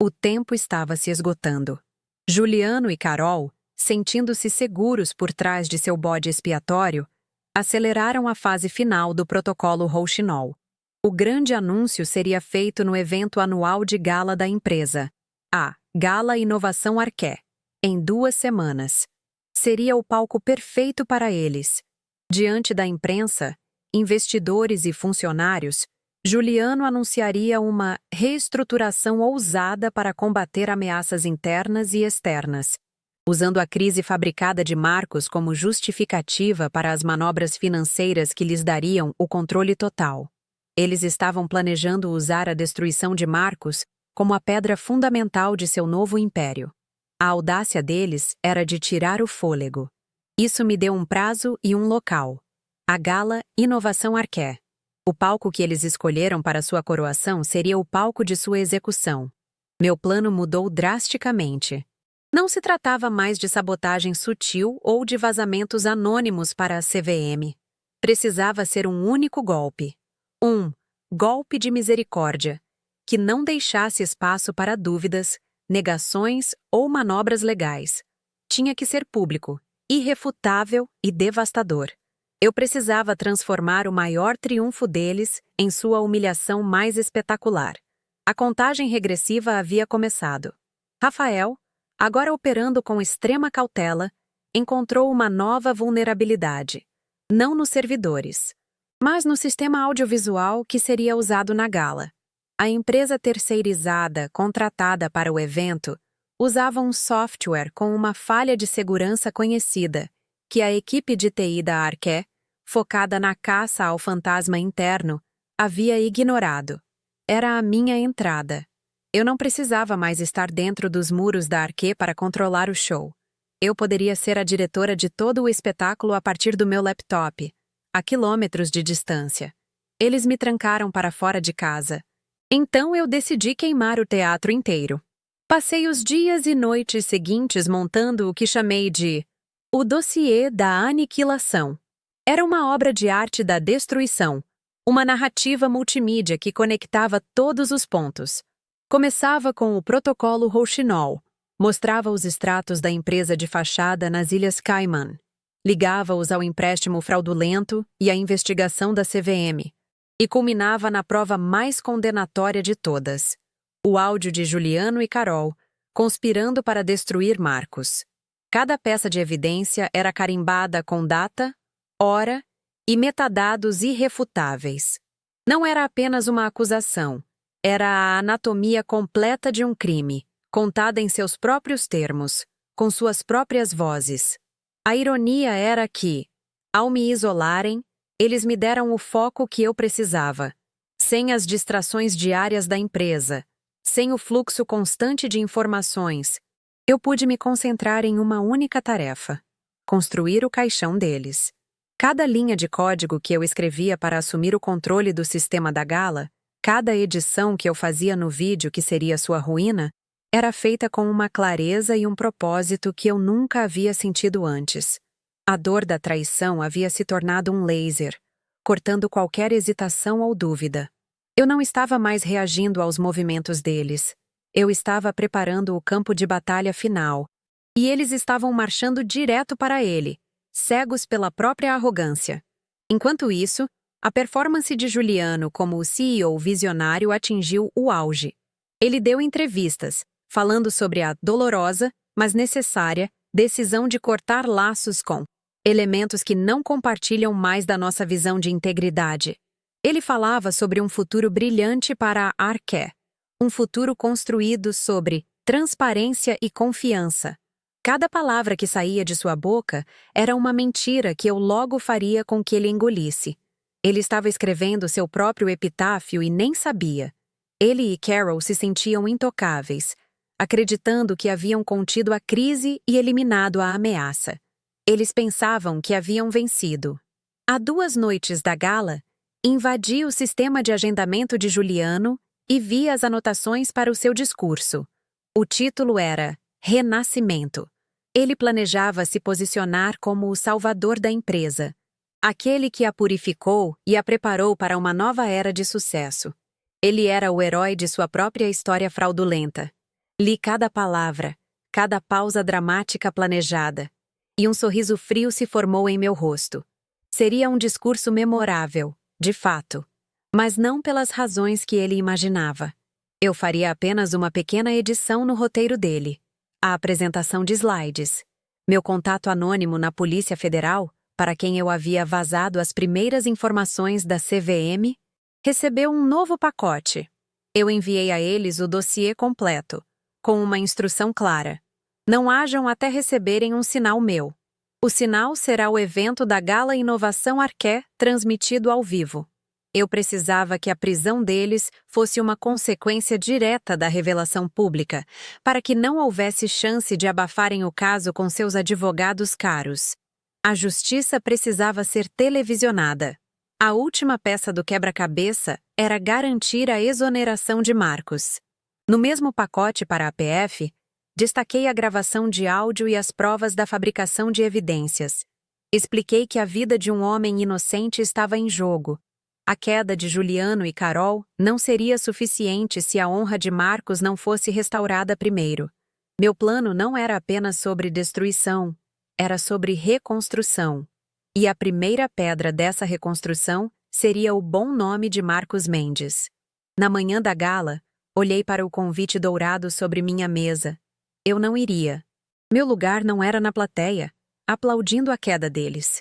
o tempo estava se esgotando. Juliano e Carol, sentindo-se seguros por trás de seu bode expiatório, aceleraram a fase final do protocolo Rouxinol. O grande anúncio seria feito no evento anual de gala da empresa, a Gala Inovação Arqué, em 2 semanas. Seria o palco perfeito para eles. Diante da imprensa, investidores e funcionários, Juliano anunciaria uma reestruturação ousada para combater ameaças internas e externas, usando a crise fabricada de Marcos como justificativa para as manobras financeiras que lhes dariam o controle total. Eles estavam planejando usar a destruição de Marcos como a pedra fundamental de seu novo império. A audácia deles era de tirar o fôlego. Isso me deu um prazo e um local. A Gala Inovação Arqué. O palco que eles escolheram para sua coroação seria o palco de sua execução. Meu plano mudou drasticamente. Não se tratava mais de sabotagem sutil ou de vazamentos anônimos para a CVM. Precisava ser um único golpe. Um golpe de misericórdia, que não deixasse espaço para dúvidas, negações ou manobras legais. Tinha que ser público, irrefutável e devastador. Eu precisava transformar o maior triunfo deles em sua humilhação mais espetacular. A contagem regressiva havia começado. Rafael, agora operando com extrema cautela, encontrou uma nova vulnerabilidade. Não nos servidores, mas no sistema audiovisual que seria usado na gala. A empresa terceirizada, contratada para o evento, usava um software com uma falha de segurança conhecida, que a equipe de TI da Arqué, focada na caça ao fantasma interno, havia ignorado. Era a minha entrada. Eu não precisava mais estar dentro dos muros da Arqué para controlar o show. Eu poderia ser a diretora de todo o espetáculo a partir do meu laptop, a quilômetros de distância. Eles me trancaram para fora de casa. Então eu decidi queimar o teatro inteiro. Passei os dias e noites seguintes montando o que chamei de o dossiê da aniquilação. Era uma obra de arte da destruição, uma narrativa multimídia que conectava todos os pontos. Começava com o protocolo Rouxinol, mostrava os extratos da empresa de fachada nas Ilhas Caimán, ligava-os ao empréstimo fraudulento e à investigação da CVM, e culminava na prova mais condenatória de todas, o áudio de Juliano e Carol, conspirando para destruir Marcos. Cada peça de evidência era carimbada com data, hora e metadados irrefutáveis. Não era apenas uma acusação, era a anatomia completa de um crime, contada em seus próprios termos, com suas próprias vozes. A ironia era que, ao me isolarem, eles me deram o foco que eu precisava, sem as distrações diárias da empresa, sem o fluxo constante de informações. Eu pude me concentrar em uma única tarefa: construir o caixão deles. Cada linha de código que eu escrevia para assumir o controle do sistema da gala, cada edição que eu fazia no vídeo que seria sua ruína, era feita com uma clareza e um propósito que eu nunca havia sentido antes. A dor da traição havia se tornado um laser, cortando qualquer hesitação ou dúvida. Eu não estava mais reagindo aos movimentos deles. Eu estava preparando o campo de batalha final, e eles estavam marchando direto para ele, cegos pela própria arrogância. Enquanto isso, a performance de Juliano como o CEO visionário atingiu o auge. Ele deu entrevistas, falando sobre a dolorosa, mas necessária, decisão de cortar laços com elementos que não compartilham mais da nossa visão de integridade. Ele falava sobre um futuro brilhante para a Arqué, um futuro construído sobre transparência e confiança. Cada palavra que saía de sua boca era uma mentira que eu logo faria com que ele engolisse. Ele estava escrevendo seu próprio epitáfio e nem sabia. Ele e Carol se sentiam intocáveis, acreditando que haviam contido a crise e eliminado a ameaça. Eles pensavam que haviam vencido. Há 2 noites da gala, invadi o sistema de agendamento de Juliano e vi as anotações para o seu discurso. O título era Renascimento. Ele planejava se posicionar como o salvador da empresa, aquele que a purificou e a preparou para uma nova era de sucesso. Ele era o herói de sua própria história fraudulenta. Li cada palavra, cada pausa dramática planejada, e um sorriso frio se formou em meu rosto. Seria um discurso memorável, de fato. Mas não pelas razões que ele imaginava. Eu faria apenas uma pequena edição no roteiro dele. A apresentação de slides. Meu contato anônimo na Polícia Federal, para quem eu havia vazado as primeiras informações da CVM, recebeu um novo pacote. Eu enviei a eles o dossiê completo, com uma instrução clara. Não hajam até receberem um sinal meu. O sinal será o evento da Gala Inovação Arqué, transmitido ao vivo. Eu precisava que a prisão deles fosse uma consequência direta da revelação pública, para que não houvesse chance de abafarem o caso com seus advogados caros. A justiça precisava ser televisionada. A última peça do quebra-cabeça era garantir a exoneração de Marcos. No mesmo pacote para a PF, destaquei a gravação de áudio e as provas da fabricação de evidências. Expliquei que a vida de um homem inocente estava em jogo. A queda de Juliano e Carol não seria suficiente se a honra de Marcos não fosse restaurada primeiro. Meu plano não era apenas sobre destruição, era sobre reconstrução. E a primeira pedra dessa reconstrução seria o bom nome de Marcos Mendes. Na manhã da gala, olhei para o convite dourado sobre minha mesa. Eu não iria. Meu lugar não era na plateia, aplaudindo a queda deles.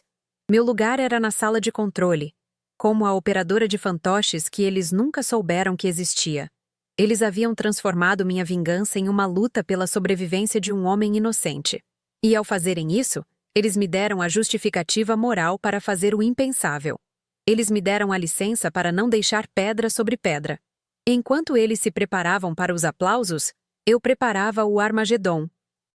Meu lugar era na sala de controle, como a operadora de fantoches que eles nunca souberam que existia. Eles haviam transformado minha vingança em uma luta pela sobrevivência de um homem inocente. E ao fazerem isso, eles me deram a justificativa moral para fazer o impensável. Eles me deram a licença para não deixar pedra sobre pedra. Enquanto eles se preparavam para os aplausos, eu preparava o Armagedon.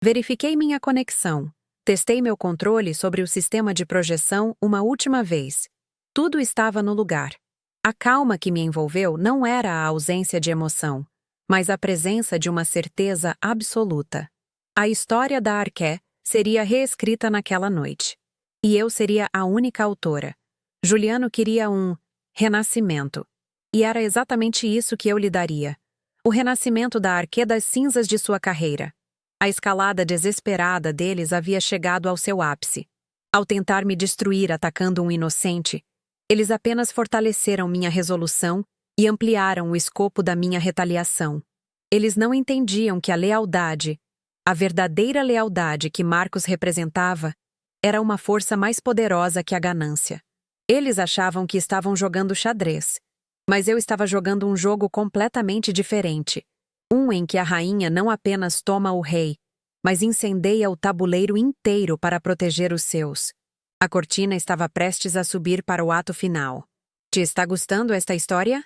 Verifiquei minha conexão. Testei meu controle sobre o sistema de projeção uma última vez. Tudo estava no lugar. A calma que me envolveu não era a ausência de emoção, mas a presença de uma certeza absoluta. A história da Arqué seria reescrita naquela noite. E eu seria a única autora. Juliano queria um renascimento. E era exatamente isso que eu lhe daria. O renascimento da Arqué das cinzas de sua carreira. A escalada desesperada deles havia chegado ao seu ápice. Ao tentar me destruir atacando um inocente, eles apenas fortaleceram minha resolução e ampliaram o escopo da minha retaliação. Eles não entendiam que a lealdade, a verdadeira lealdade que Marcos representava, era uma força mais poderosa que a ganância. Eles achavam que estavam jogando xadrez, mas eu estava jogando um jogo completamente diferente. Um em que a rainha não apenas toma o rei, mas incendeia o tabuleiro inteiro para proteger os seus. A cortina estava prestes a subir para o ato final. ¿Te está gustando esta historia?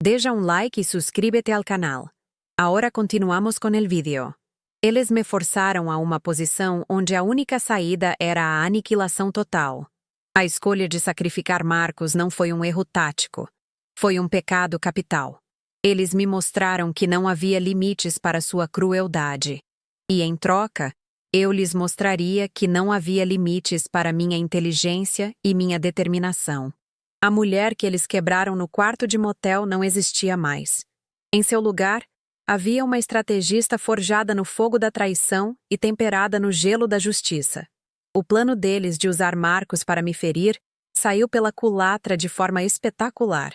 Deja un like y suscríbete al canal. Ahora continuamos con el vídeo. Eles me forçaram a uma posição onde a única saída era a aniquilação total. A escolha de sacrificar Marcos não foi um erro tático. Foi um pecado capital. Eles me mostraram que não havia limites para sua crueldade. E, em troca, eu lhes mostraria que não havia limites para minha inteligência e minha determinação. A mulher que eles quebraram no quarto de motel não existia mais. Em seu lugar, havia uma estrategista forjada no fogo da traição e temperada no gelo da justiça. O plano deles de usar Marcos para me ferir saiu pela culatra de forma espetacular.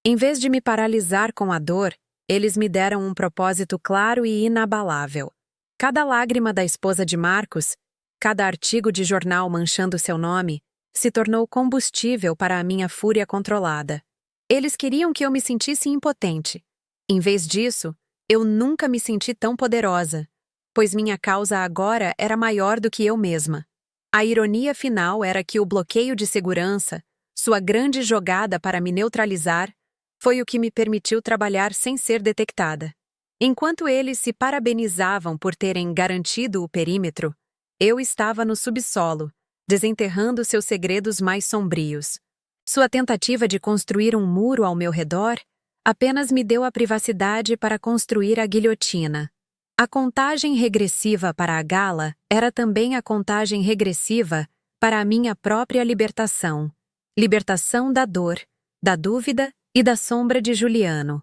Em vez de me paralisar com a dor, eles me deram um propósito claro e inabalável. Cada lágrima da esposa de Marcos, cada artigo de jornal manchando seu nome, se tornou combustível para a minha fúria controlada. Eles queriam que eu me sentisse impotente. Em vez disso, eu nunca me senti tão poderosa, pois minha causa agora era maior do que eu mesma. A ironia final era que o bloqueio de segurança, sua grande jogada para me neutralizar, foi o que me permitiu trabalhar sem ser detectada. Enquanto eles se parabenizavam por terem garantido o perímetro, eu estava no subsolo, desenterrando seus segredos mais sombrios. Sua tentativa de construir um muro ao meu redor apenas me deu a privacidade para construir a guilhotina. A contagem regressiva para a gala era também a contagem regressiva para a minha própria libertação. Libertação da dor, da dúvida e da sombra de Juliano.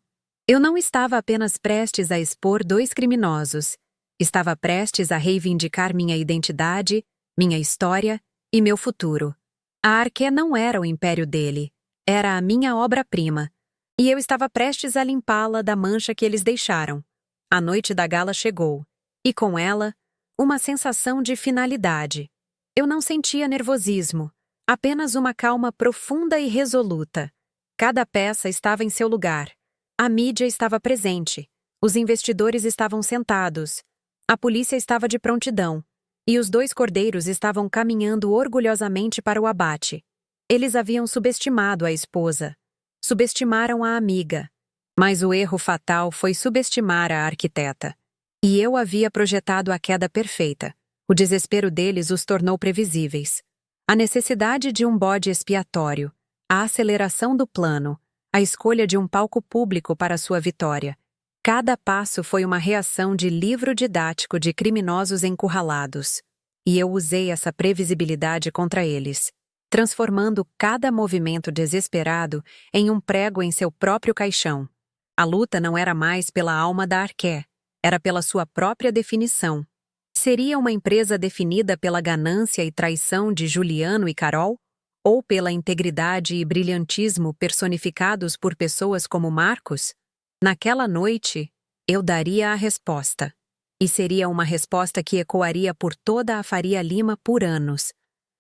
Eu não estava apenas prestes a expor dois criminosos. Estava prestes a reivindicar minha identidade, minha história e meu futuro. A Arqué não era o império dele. Era a minha obra-prima. E eu estava prestes a limpá-la da mancha que eles deixaram. A noite da gala chegou, e com ela, uma sensação de finalidade. Eu não sentia nervosismo, apenas uma calma profunda e resoluta. Cada peça estava em seu lugar. A mídia estava presente. Os investidores estavam sentados. A polícia estava de prontidão. E os 2 cordeiros estavam caminhando orgulhosamente para o abate. Eles haviam subestimado a esposa. Subestimaram a amiga. Mas o erro fatal foi subestimar a arquiteta. E eu havia projetado a queda perfeita. O desespero deles os tornou previsíveis. A necessidade de um bode expiatório, a aceleração do plano, a escolha de um palco público para sua vitória. Cada passo foi uma reação de livro didático de criminosos encurralados. E eu usei essa previsibilidade contra eles, transformando cada movimento desesperado em um prego em seu próprio caixão. A luta não era mais pela alma da Arqué, era pela sua própria definição. Seria uma empresa definida pela ganância e traição de Juliano e Carol? Ou pela integridade e brilhantismo personificados por pessoas como Marcos? Naquela noite, eu daria a resposta. E seria uma resposta que ecoaria por toda a Faria Lima por anos.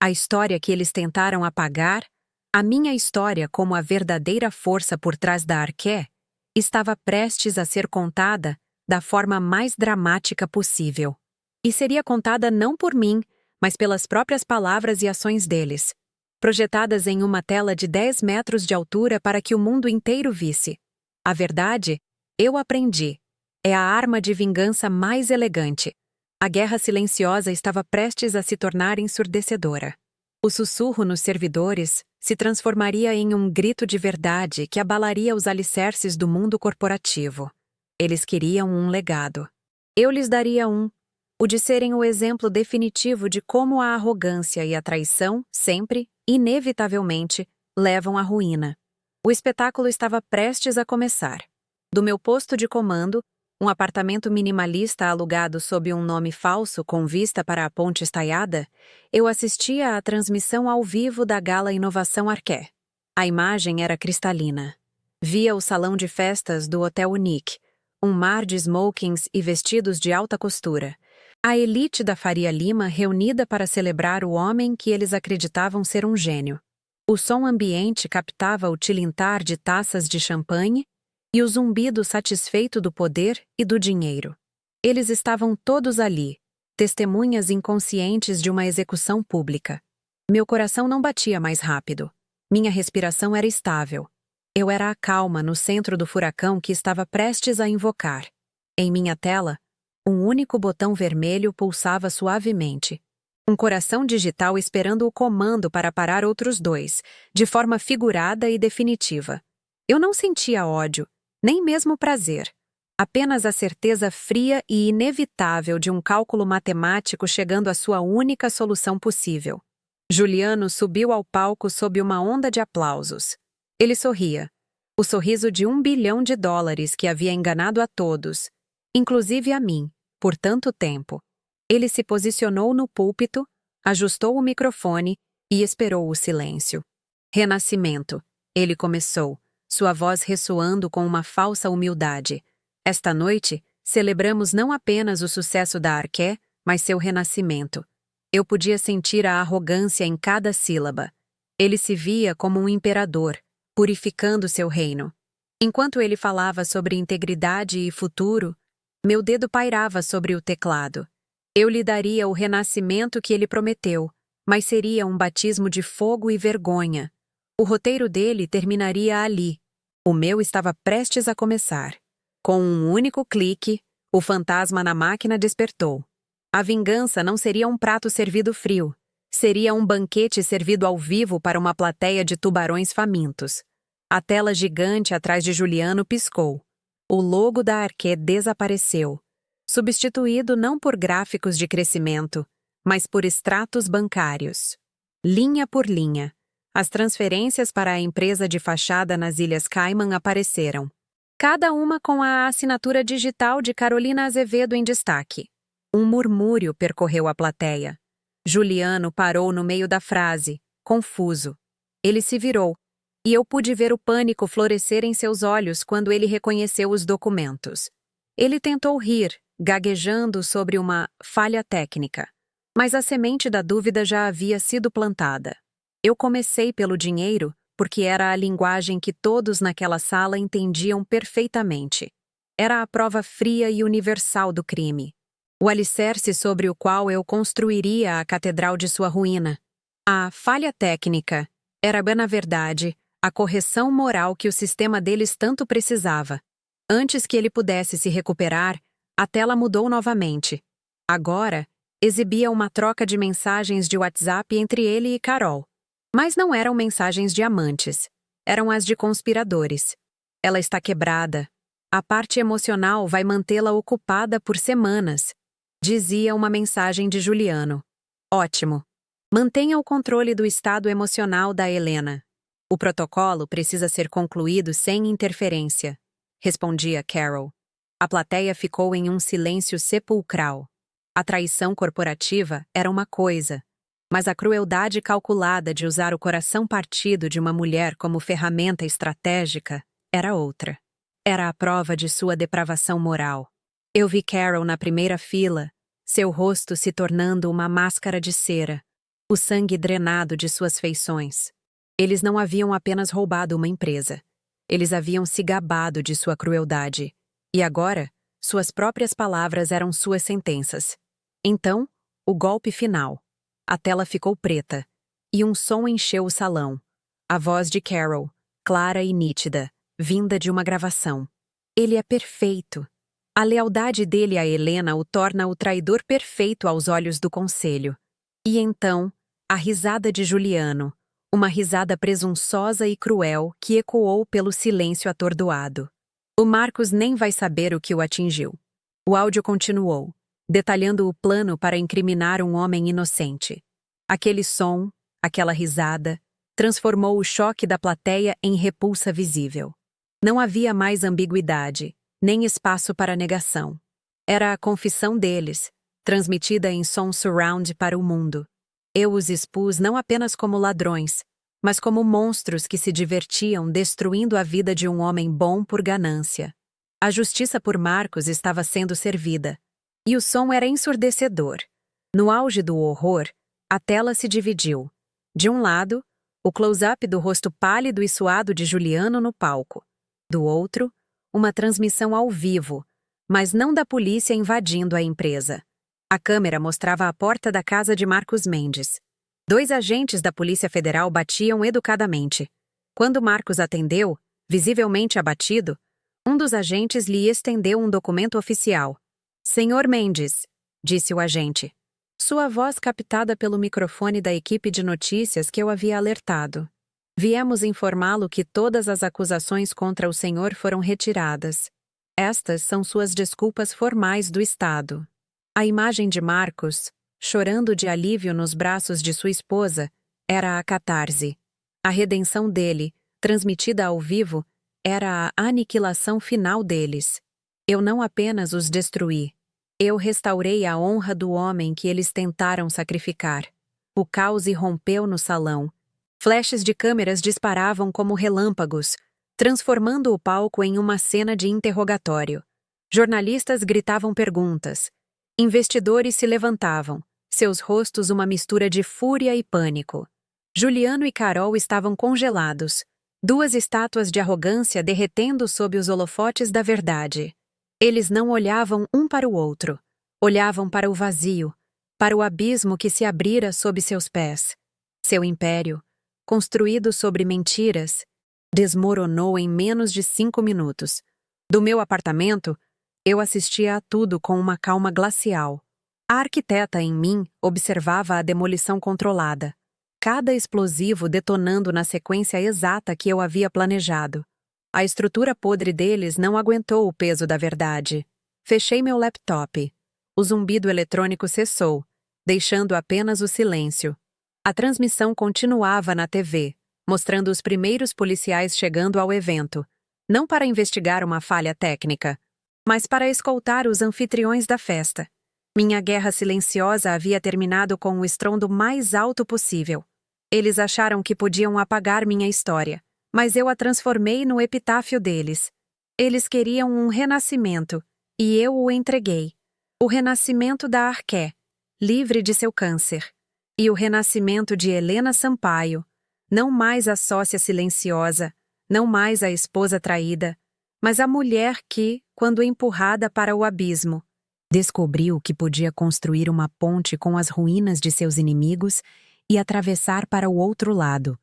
A história que eles tentaram apagar, a minha história como a verdadeira força por trás da Arqué, estava prestes a ser contada da forma mais dramática possível. E seria contada não por mim, mas pelas próprias palavras e ações deles, projetadas em uma tela de 10 metros de altura para que o mundo inteiro visse. A verdade, eu aprendi, é a arma de vingança mais elegante. A guerra silenciosa estava prestes a se tornar ensurdecedora. O sussurro nos servidores se transformaria em um grito de verdade que abalaria os alicerces do mundo corporativo. Eles queriam um legado. Eu lhes daria um, o de serem o exemplo definitivo de como a arrogância e a traição sempre, inevitavelmente, levam à ruína. O espetáculo estava prestes a começar. Do meu posto de comando, um apartamento minimalista alugado sob um nome falso com vista para a Ponte Estaiada, eu assistia à transmissão ao vivo da Gala Inovação Arqué. A imagem era cristalina. Via o salão de festas do Hotel Unique, um mar de smokings e vestidos de alta costura. A elite da Faria Lima reunida para celebrar o homem que eles acreditavam ser um gênio. O som ambiente captava o tilintar de taças de champanhe e o zumbido satisfeito do poder e do dinheiro. Eles estavam todos ali, testemunhas inconscientes de uma execução pública. Meu coração não batia mais rápido. Minha respiração era estável. Eu era a calma no centro do furacão que estava prestes a invocar. Em minha tela, um único botão vermelho pulsava suavemente. Um coração digital esperando o comando para parar outros 2, de forma figurada e definitiva. Eu não sentia ódio, nem mesmo prazer. Apenas a certeza fria e inevitável de um cálculo matemático chegando à sua única solução possível. Juliano subiu ao palco sob uma onda de aplausos. Ele sorria. O sorriso de $1 bilhão que havia enganado a todos, inclusive a mim, por tanto tempo. Ele se posicionou no púlpito, ajustou o microfone e esperou o silêncio. Renascimento, ele começou, sua voz ressoando com uma falsa humildade. Esta noite, celebramos não apenas o sucesso da Arqué, mas seu renascimento. Eu podia sentir a arrogância em cada sílaba. Ele se via como um imperador, purificando seu reino. Enquanto ele falava sobre integridade e futuro, meu dedo pairava sobre o teclado. Eu lhe daria o renascimento que ele prometeu, mas seria um batismo de fogo e vergonha. O roteiro dele terminaria ali. O meu estava prestes a começar. Com um único clique, o fantasma na máquina despertou. A vingança não seria um prato servido frio. Seria um banquete servido ao vivo para uma plateia de tubarões famintos. A tela gigante atrás de Juliano piscou. O logo da Arqué desapareceu, substituído não por gráficos de crescimento, mas por extratos bancários. Linha por linha, as transferências para a empresa de fachada nas Ilhas Cayman apareceram, cada uma com a assinatura digital de Carolina Azevedo em destaque. Um murmúrio percorreu a plateia. Juliano parou no meio da frase, confuso. Ele se virou. E eu pude ver o pânico florescer em seus olhos quando ele reconheceu os documentos. Ele tentou rir, gaguejando sobre uma falha técnica, mas a semente da dúvida já havia sido plantada. Eu comecei pelo dinheiro porque era a linguagem que todos naquela sala entendiam perfeitamente. Era a prova fria e universal do crime. O alicerce sobre o qual eu construiria a catedral de sua ruína. A falha técnica era, na verdade, a correção moral que o sistema deles tanto precisava. Antes que ele pudesse se recuperar, a tela mudou novamente. Agora, exibia uma troca de mensagens de WhatsApp entre ele e Carol. Mas não eram mensagens de amantes. Eram as de conspiradores. Ela está quebrada. A parte emocional vai mantê-la ocupada por semanas, dizia uma mensagem de Juliano. Ótimo. Mantenha o controle do estado emocional da Helena. O protocolo precisa ser concluído sem interferência, respondia Carol. A plateia ficou em um silêncio sepulcral. A traição corporativa era uma coisa, mas a crueldade calculada de usar o coração partido de uma mulher como ferramenta estratégica era outra. Era a prova de sua depravação moral. Eu vi Carol na primeira fila, seu rosto se tornando uma máscara de cera, o sangue drenado de suas feições. Eles não haviam apenas roubado uma empresa. Eles haviam se gabado de sua crueldade. E agora, suas próprias palavras eram suas sentenças. Então, o golpe final. A tela ficou preta, e um som encheu o salão. A voz de Carol, clara e nítida, vinda de uma gravação. Ele é perfeito. A lealdade dele a Helena o torna o traidor perfeito aos olhos do conselho. E então, a risada de Juliano, uma risada presunçosa e cruel que ecoou pelo silêncio atordoado. O Marcos nem vai saber o que o atingiu. O áudio continuou, detalhando o plano para incriminar um homem inocente. Aquele som, aquela risada, transformou o choque da plateia em repulsa visível. Não havia mais ambiguidade, nem espaço para negação. Era a confissão deles, transmitida em som surround para o mundo. Eu os expus não apenas como ladrões, mas como monstros que se divertiam destruindo a vida de um homem bom por ganância. A justiça por Marcos estava sendo servida, e o som era ensurdecedor. No auge do horror, a tela se dividiu. De um lado, o close-up do rosto pálido e suado de Juliano no palco. Do outro, uma transmissão ao vivo, mas não da polícia invadindo a empresa. A câmera mostrava a porta da casa de Marcos Mendes. 2 agentes da Polícia Federal batiam educadamente. Quando Marcos atendeu, visivelmente abatido, um dos agentes lhe estendeu um documento oficial. Senhor Mendes, disse o agente. Sua voz captada pelo microfone da equipe de notícias que eu havia alertado. Viemos informá-lo que todas as acusações contra o senhor foram retiradas. Estas são suas desculpas formais do Estado. A imagem de Marcos, chorando de alívio nos braços de sua esposa, era a catarse. A redenção dele, transmitida ao vivo, era a aniquilação final deles. Eu não apenas os destruí. Eu restaurei a honra do homem que eles tentaram sacrificar. O caos irrompeu no salão. Flashes de câmeras disparavam como relâmpagos, transformando o palco em uma cena de interrogatório. Jornalistas gritavam perguntas. Investidores se levantavam, seus rostos uma mistura de fúria e pânico. Juliano e Carol estavam congelados, 2 estátuas de arrogância derretendo sob os holofotes da verdade. Eles não olhavam um para o outro, olhavam para o vazio, para o abismo que se abrira sob seus pés. Seu império, construído sobre mentiras, desmoronou em menos de 5 minutos. Do meu apartamento, eu assistia a tudo com uma calma glacial. A arquiteta em mim observava a demolição controlada, cada explosivo detonando na sequência exata que eu havia planejado. A estrutura podre deles não aguentou o peso da verdade. Fechei meu laptop. O zumbido eletrônico cessou, deixando apenas o silêncio. A transmissão continuava na TV, mostrando os primeiros policiais chegando ao evento, não para investigar uma falha técnica, mas para escoltar os anfitriões da festa. Minha guerra silenciosa havia terminado com o estrondo mais alto possível. Eles acharam que podiam apagar minha história, mas eu a transformei no epitáfio deles. Eles queriam um renascimento, e eu o entreguei. O renascimento da Arqué, livre de seu câncer. E o renascimento de Helena Sampaio, não mais a sócia silenciosa, não mais a esposa traída, mas a mulher que, quando empurrada para o abismo, descobriu que podia construir uma ponte com as ruínas de seus inimigos e atravessar para o outro lado,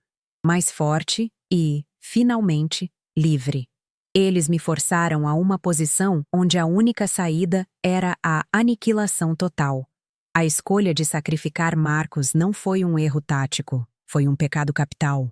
mais forte e, finalmente, livre. Eles me forçaram a uma posição onde a única saída era a aniquilação total. A escolha de sacrificar Marcos não foi um erro tático, foi um pecado capital.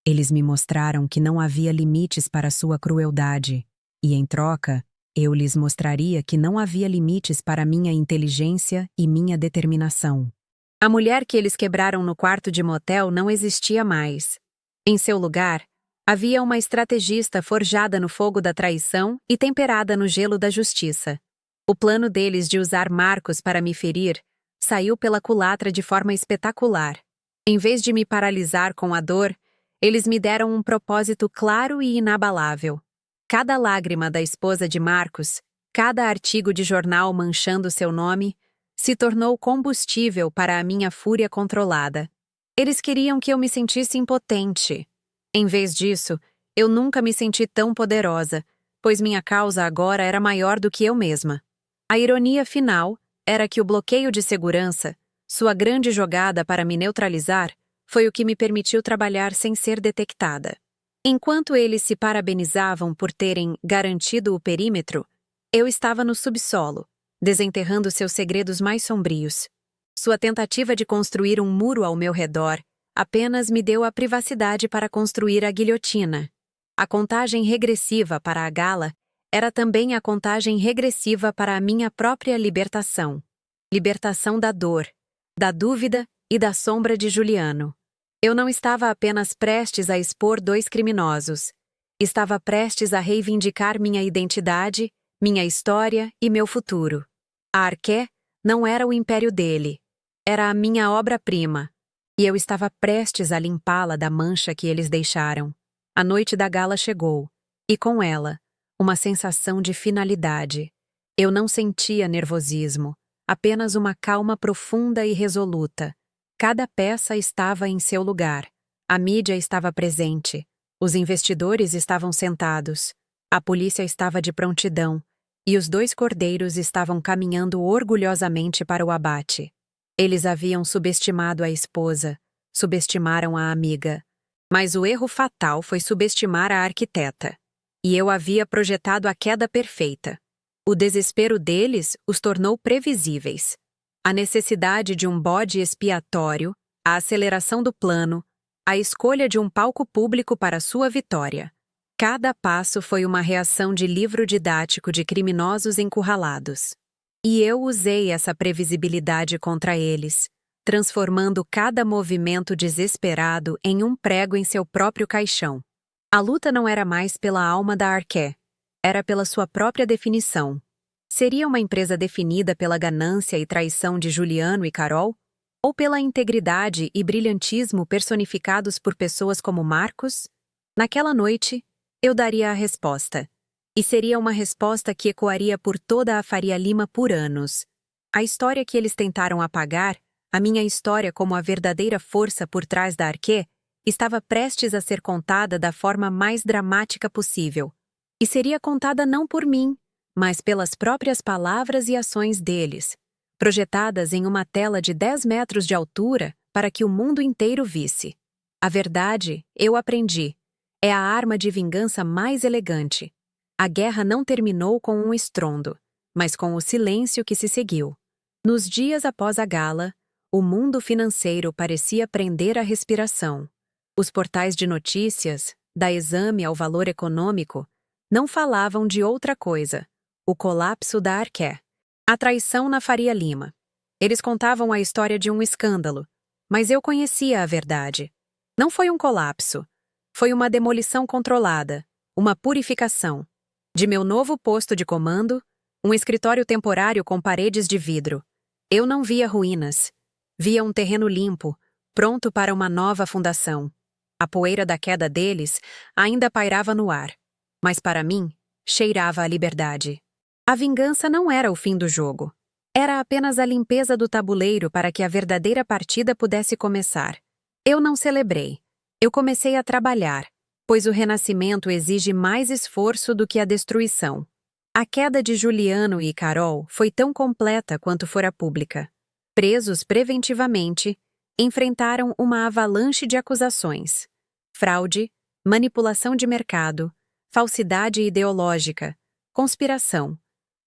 Eles me mostraram que não havia limites para sua crueldade, e, em troca, eu lhes mostraria que não havia limites para minha inteligência e minha determinação. A mulher que eles quebraram no quarto de motel não existia mais. Em seu lugar, havia uma estrategista forjada no fogo da traição e temperada no gelo da justiça. O plano deles de usar Marcos para me ferir saiu pela culatra de forma espetacular. Em vez de me paralisar com a dor, eles me deram um propósito claro e inabalável. Cada lágrima da esposa de Marcos, cada artigo de jornal manchando seu nome, se tornou combustível para a minha fúria controlada. Eles queriam que eu me sentisse impotente. Em vez disso, eu nunca me senti tão poderosa, pois minha causa agora era maior do que eu mesma. A ironia final era que o bloqueio de segurança, sua grande jogada para me neutralizar, foi o que me permitiu trabalhar sem ser detectada. Enquanto eles se parabenizavam por terem garantido o perímetro, eu estava no subsolo, desenterrando seus segredos mais sombrios. Sua tentativa de construir um muro ao meu redor apenas me deu a privacidade para construir a guilhotina. A contagem regressiva para a gala era também a contagem regressiva para a minha própria libertação. Libertação da dor, da dúvida e da sombra de Juliano. Eu não estava apenas prestes a expor dois criminosos. Estava prestes a reivindicar minha identidade, minha história e meu futuro. A Arqué não era o império dele. Era a minha obra-prima. E eu estava prestes a limpá-la da mancha que eles deixaram. A noite da gala chegou. E com ela, uma sensação de finalidade. Eu não sentia nervosismo, apenas uma calma profunda e resoluta. Cada peça estava em seu lugar. A mídia estava presente. Os investidores estavam sentados. A polícia estava de prontidão. E os dois cordeiros estavam caminhando orgulhosamente para o abate. Eles haviam subestimado a esposa, subestimaram a amiga. Mas o erro fatal foi subestimar a arquiteta. E eu havia projetado a queda perfeita. O desespero deles os tornou previsíveis. A necessidade de um bode expiatório, a aceleração do plano, a escolha de um palco público para sua vitória. Cada passo foi uma reação de livro didático de criminosos encurralados. E eu usei essa previsibilidade contra eles, transformando cada movimento desesperado em um prego em seu próprio caixão. A luta não era mais pela alma da Arqué, era pela sua própria definição. Seria uma empresa definida pela ganância e traição de Juliano e Carol? Ou pela integridade e brilhantismo personificados por pessoas como Marcos? Naquela noite, eu daria a resposta. E seria uma resposta que ecoaria por toda a Faria Lima por anos. A história que eles tentaram apagar, a minha história como a verdadeira força por trás da Arqué, estava prestes a ser contada da forma mais dramática possível. E seria contada não por mim, mas pelas próprias palavras e ações deles, projetadas em uma tela de 10 metros de altura para que o mundo inteiro visse. A verdade, eu aprendi, é a arma de vingança mais elegante. A guerra não terminou com um estrondo, mas com o silêncio que se seguiu. Nos dias após a gala, o mundo financeiro parecia prender a respiração. Os portais de notícias, da Exame ao Valor Econômico, não falavam de outra coisa. O colapso da Arqué. A traição na Faria Lima. Eles contavam a história de um escândalo, mas eu conhecia a verdade. Não foi um colapso. Foi uma demolição controlada, uma purificação. De meu novo posto de comando, um escritório temporário com paredes de vidro. Eu não via ruínas. Via um terreno limpo, pronto para uma nova fundação. A poeira da queda deles ainda pairava no ar, mas para mim, cheirava a liberdade. A vingança não era o fim do jogo. Era apenas a limpeza do tabuleiro para que a verdadeira partida pudesse começar. Eu não celebrei. Eu comecei a trabalhar, pois o renascimento exige mais esforço do que a destruição. A queda de Juliano e Carol foi tão completa quanto fora pública. Presos preventivamente, enfrentaram uma avalanche de acusações. Fraude, manipulação de mercado, falsidade ideológica, conspiração.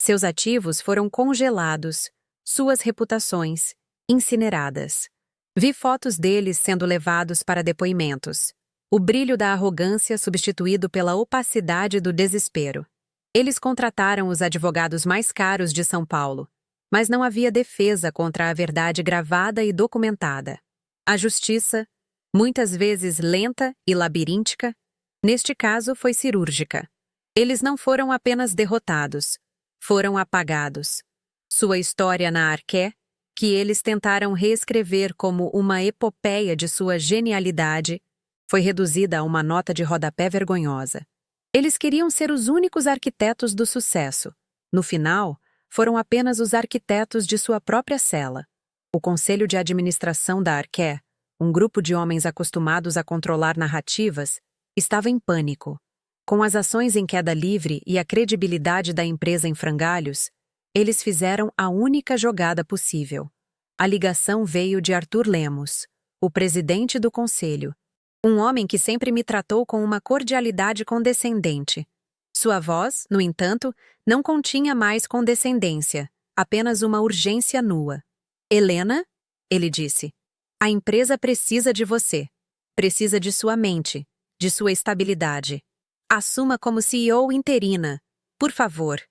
Seus ativos foram congelados, suas reputações incineradas. Vi fotos deles sendo levados para depoimentos. O brilho da arrogância substituído pela opacidade do desespero. Eles contrataram os advogados mais caros de São Paulo, mas não havia defesa contra a verdade gravada e documentada. A justiça, muitas vezes lenta e labiríntica, neste caso foi cirúrgica. Eles não foram apenas derrotados, foram apagados. Sua história na Arqué, que eles tentaram reescrever como uma epopeia de sua genialidade, foi reduzida a uma nota de rodapé vergonhosa. Eles queriam ser os únicos arquitetos do sucesso. No final, foram apenas os arquitetos de sua própria cela. O Conselho de Administração da Arqué, um grupo de homens acostumados a controlar narrativas, estava em pânico. Com as ações em queda livre e a credibilidade da empresa em frangalhos, eles fizeram a única jogada possível. A ligação veio de Arthur Lemos, o presidente do conselho, um homem que sempre me tratou com uma cordialidade condescendente. Sua voz, no entanto, não continha mais condescendência, apenas uma urgência nua. Helena, ele disse, a empresa precisa de você. Precisa de sua mente, de sua estabilidade. Assuma como CEO interina. Por favor.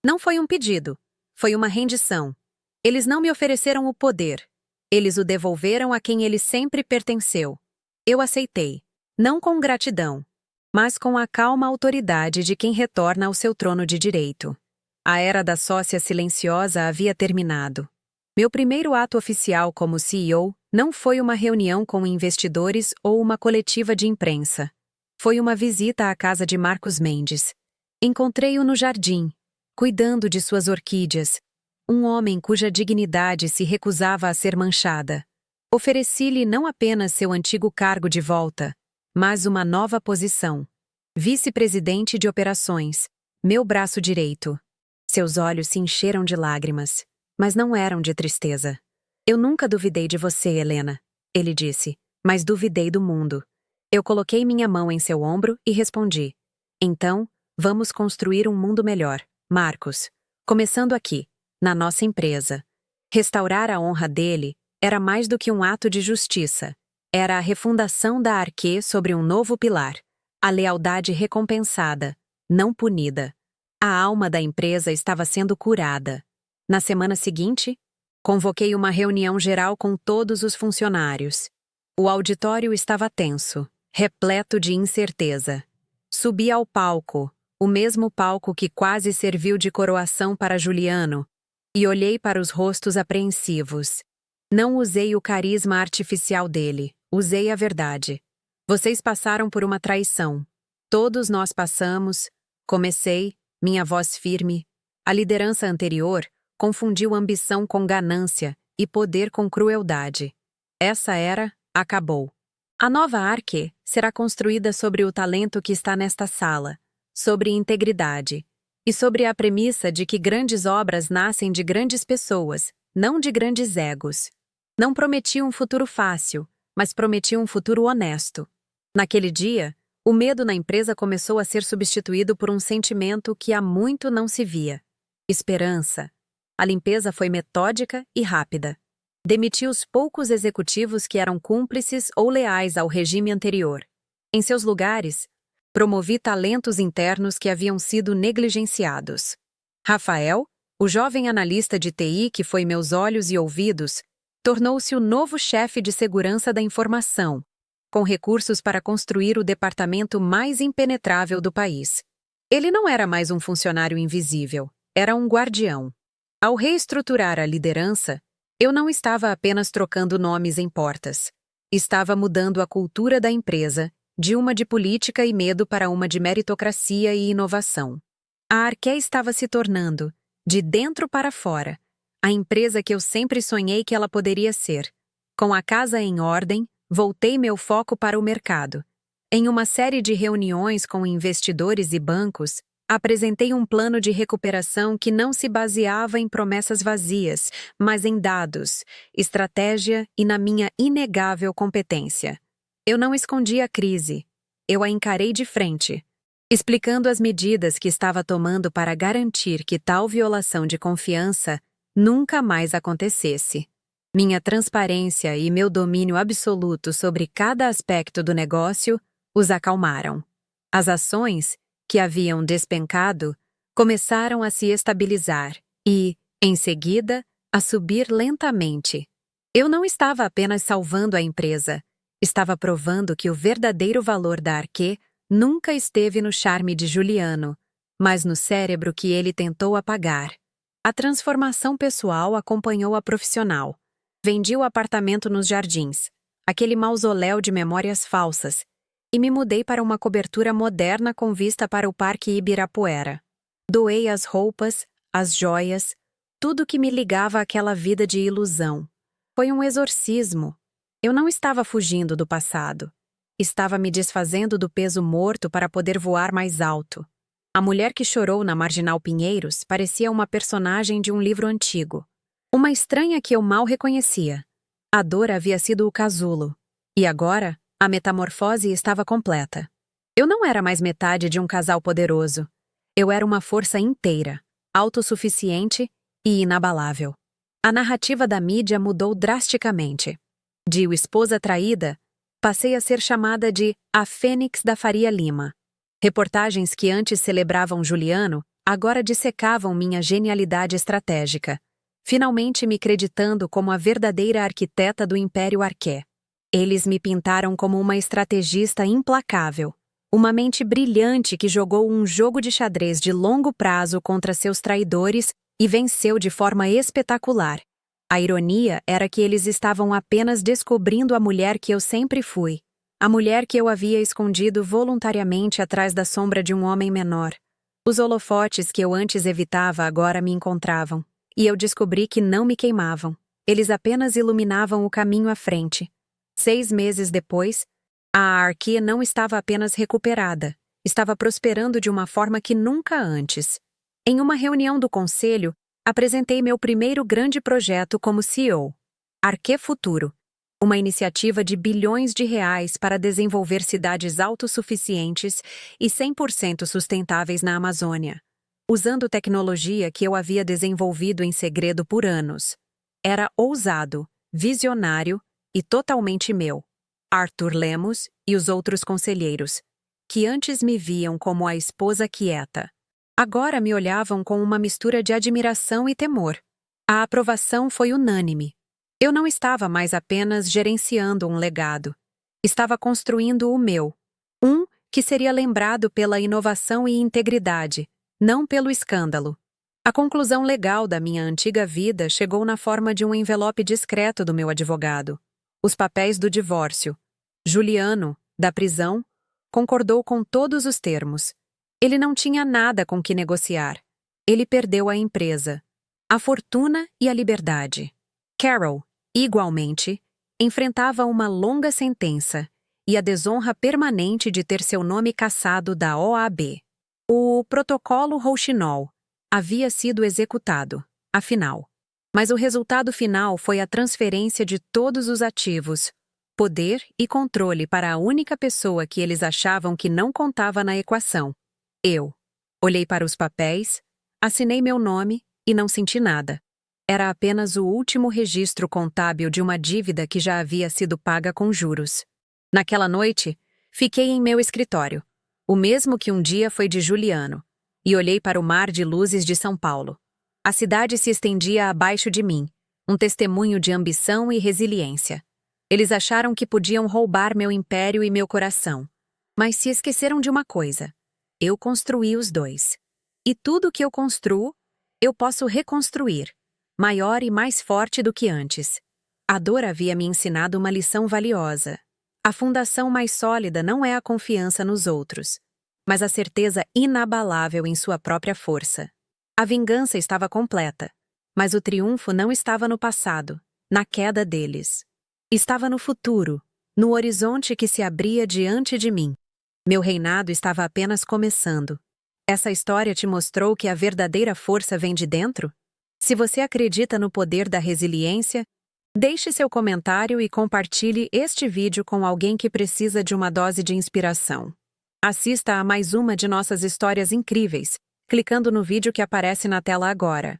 Não foi um pedido. Foi uma rendição. Eles não me ofereceram o poder. Eles o devolveram a quem ele sempre pertenceu. Eu aceitei. Não com gratidão, mas com a calma autoridade de quem retorna ao seu trono de direito. A era da sócia silenciosa havia terminado. Meu primeiro ato oficial como CEO não foi uma reunião com investidores ou uma coletiva de imprensa. Foi uma visita à casa de Marcos Mendes. Encontrei-o no jardim, cuidando de suas orquídeas, um homem cuja dignidade se recusava a ser manchada. Ofereci-lhe não apenas seu antigo cargo de volta, mas uma nova posição. Vice-presidente de operações, meu braço direito. Seus olhos se encheram de lágrimas, mas não eram de tristeza. Eu nunca duvidei de você, Helena, ele disse, mas duvidei do mundo. Eu coloquei minha mão em seu ombro e respondi. Então, vamos construir um mundo melhor, Marcos. Começando aqui, na nossa empresa. Restaurar a honra dele era mais do que um ato de justiça. Era a refundação da Arqué sobre um novo pilar. A lealdade recompensada, não punida. A alma da empresa estava sendo curada. Na semana seguinte, convoquei uma reunião geral com todos os funcionários. O auditório estava tenso, repleto de incerteza. Subi ao palco, o mesmo palco que quase serviu de coroação para Juliano, e olhei para os rostos apreensivos. Não usei o carisma artificial dele, usei a verdade. Vocês passaram por uma traição. Todos nós passamos. Comecei, minha voz firme. A liderança anterior confundiu ambição com ganância e poder com crueldade. Essa era acabou. A nova Arqué será construída sobre o talento que está nesta sala, sobre integridade, e sobre a premissa de que grandes obras nascem de grandes pessoas, não de grandes egos. Não prometi um futuro fácil, mas prometi um futuro honesto. Naquele dia, o medo na empresa começou a ser substituído por um sentimento que há muito não se via: esperança. A limpeza foi metódica e rápida. Demiti os poucos executivos que eram cúmplices ou leais ao regime anterior. Em seus lugares, promovi talentos internos que haviam sido negligenciados. Rafael, o jovem analista de TI que foi meus olhos e ouvidos, tornou-se o novo chefe de segurança da informação, com recursos para construir o departamento mais impenetrável do país. Ele não era mais um funcionário invisível, era um guardião. Ao reestruturar a liderança, eu não estava apenas trocando nomes em portas. Estava mudando a cultura da empresa de uma de política e medo para uma de meritocracia e inovação. A Arqué estava se tornando, de dentro para fora, a empresa que eu sempre sonhei que ela poderia ser. Com a casa em ordem, voltei meu foco para o mercado. Em uma série de reuniões com investidores e bancos, apresentei um plano de recuperação que não se baseava em promessas vazias, mas em dados, estratégia e na minha inegável competência. Eu não escondi a crise. Eu a encarei de frente, explicando as medidas que estava tomando para garantir que tal violação de confiança nunca mais acontecesse. Minha transparência e meu domínio absoluto sobre cada aspecto do negócio os acalmaram. As ações, que haviam despencado, começaram a se estabilizar e, em seguida, a subir lentamente. Eu não estava apenas salvando a empresa, estava provando que o verdadeiro valor da Arqué nunca esteve no charme de Juliano, mas no cérebro que ele tentou apagar. A transformação pessoal acompanhou a profissional. Vendi o apartamento nos Jardins, aquele mausoléu de memórias falsas, e me mudei para uma cobertura moderna com vista para o Parque Ibirapuera. Doei as roupas, as joias, tudo que me ligava àquela vida de ilusão. Foi um exorcismo. Eu não estava fugindo do passado. Estava me desfazendo do peso morto para poder voar mais alto. A mulher que chorou na Marginal Pinheiros parecia uma personagem de um livro antigo. Uma estranha que eu mal reconhecia. A dor havia sido o casulo. E agora, a metamorfose estava completa. Eu não era mais metade de um casal poderoso. Eu era uma força inteira, autossuficiente e inabalável. A narrativa da mídia mudou drasticamente. De o esposa traída, passei a ser chamada de a Fênix da Faria Lima. Reportagens que antes celebravam Juliano, agora dissecavam minha genialidade estratégica, finalmente me creditando como a verdadeira arquiteta do Império Arqué. Eles me pintaram como uma estrategista implacável, uma mente brilhante que jogou um jogo de xadrez de longo prazo contra seus traidores e venceu de forma espetacular. A ironia era que eles estavam apenas descobrindo a mulher que eu sempre fui, a mulher que eu havia escondido voluntariamente atrás da sombra de um homem menor. Os holofotes que eu antes evitava agora me encontravam, e eu descobri que não me queimavam. Eles apenas iluminavam o caminho à frente. 6 meses depois, a Arqué não estava apenas recuperada, estava prosperando de uma forma que nunca antes. Em uma reunião do conselho, apresentei meu primeiro grande projeto como CEO, Arqué Futuro, uma iniciativa de bilhões de reais para desenvolver cidades autossuficientes e 100% sustentáveis na Amazônia, usando tecnologia que eu havia desenvolvido em segredo por anos. Era ousado, visionário e totalmente meu. Arthur Lemos e os outros conselheiros, que antes me viam como a esposa quieta, agora me olhavam com uma mistura de admiração e temor. A aprovação foi unânime. Eu não estava mais apenas gerenciando um legado. Estava construindo o meu. Um que seria lembrado pela inovação e integridade, não pelo escândalo. A conclusão legal da minha antiga vida chegou na forma de um envelope discreto do meu advogado. Os papéis do divórcio. Juliano, da prisão, concordou com todos os termos. Ele não tinha nada com que negociar. Ele perdeu a empresa, a fortuna e a liberdade. Carol, igualmente, enfrentava uma longa sentença e a desonra permanente de ter seu nome cassado da OAB. O protocolo Rouxinol havia sido executado, afinal. Mas o resultado final foi a transferência de todos os ativos, poder e controle para a única pessoa que eles achavam que não contava na equação. Eu. Olhei para os papéis, assinei meu nome e não senti nada. Era apenas o último registro contábil de uma dívida que já havia sido paga com juros. Naquela noite, fiquei em meu escritório, o mesmo que um dia foi de Juliano, e olhei para o mar de luzes de São Paulo. A cidade se estendia abaixo de mim, um testemunho de ambição e resiliência. Eles acharam que podiam roubar meu império e meu coração, mas se esqueceram de uma coisa. Eu construí os dois. E tudo que eu construo, eu posso reconstruir, maior e mais forte do que antes. A dor havia me ensinado uma lição valiosa. A fundação mais sólida não é a confiança nos outros, mas a certeza inabalável em sua própria força. A vingança estava completa, mas o triunfo não estava no passado, na queda deles. Estava no futuro, no horizonte que se abria diante de mim. Meu reinado estava apenas começando. Essa história te mostrou que a verdadeira força vem de dentro? Se você acredita no poder da resiliência, deixe seu comentário e compartilhe este vídeo com alguém que precisa de uma dose de inspiração. Assista a mais uma de nossas histórias incríveis, clicando no vídeo que aparece na tela agora.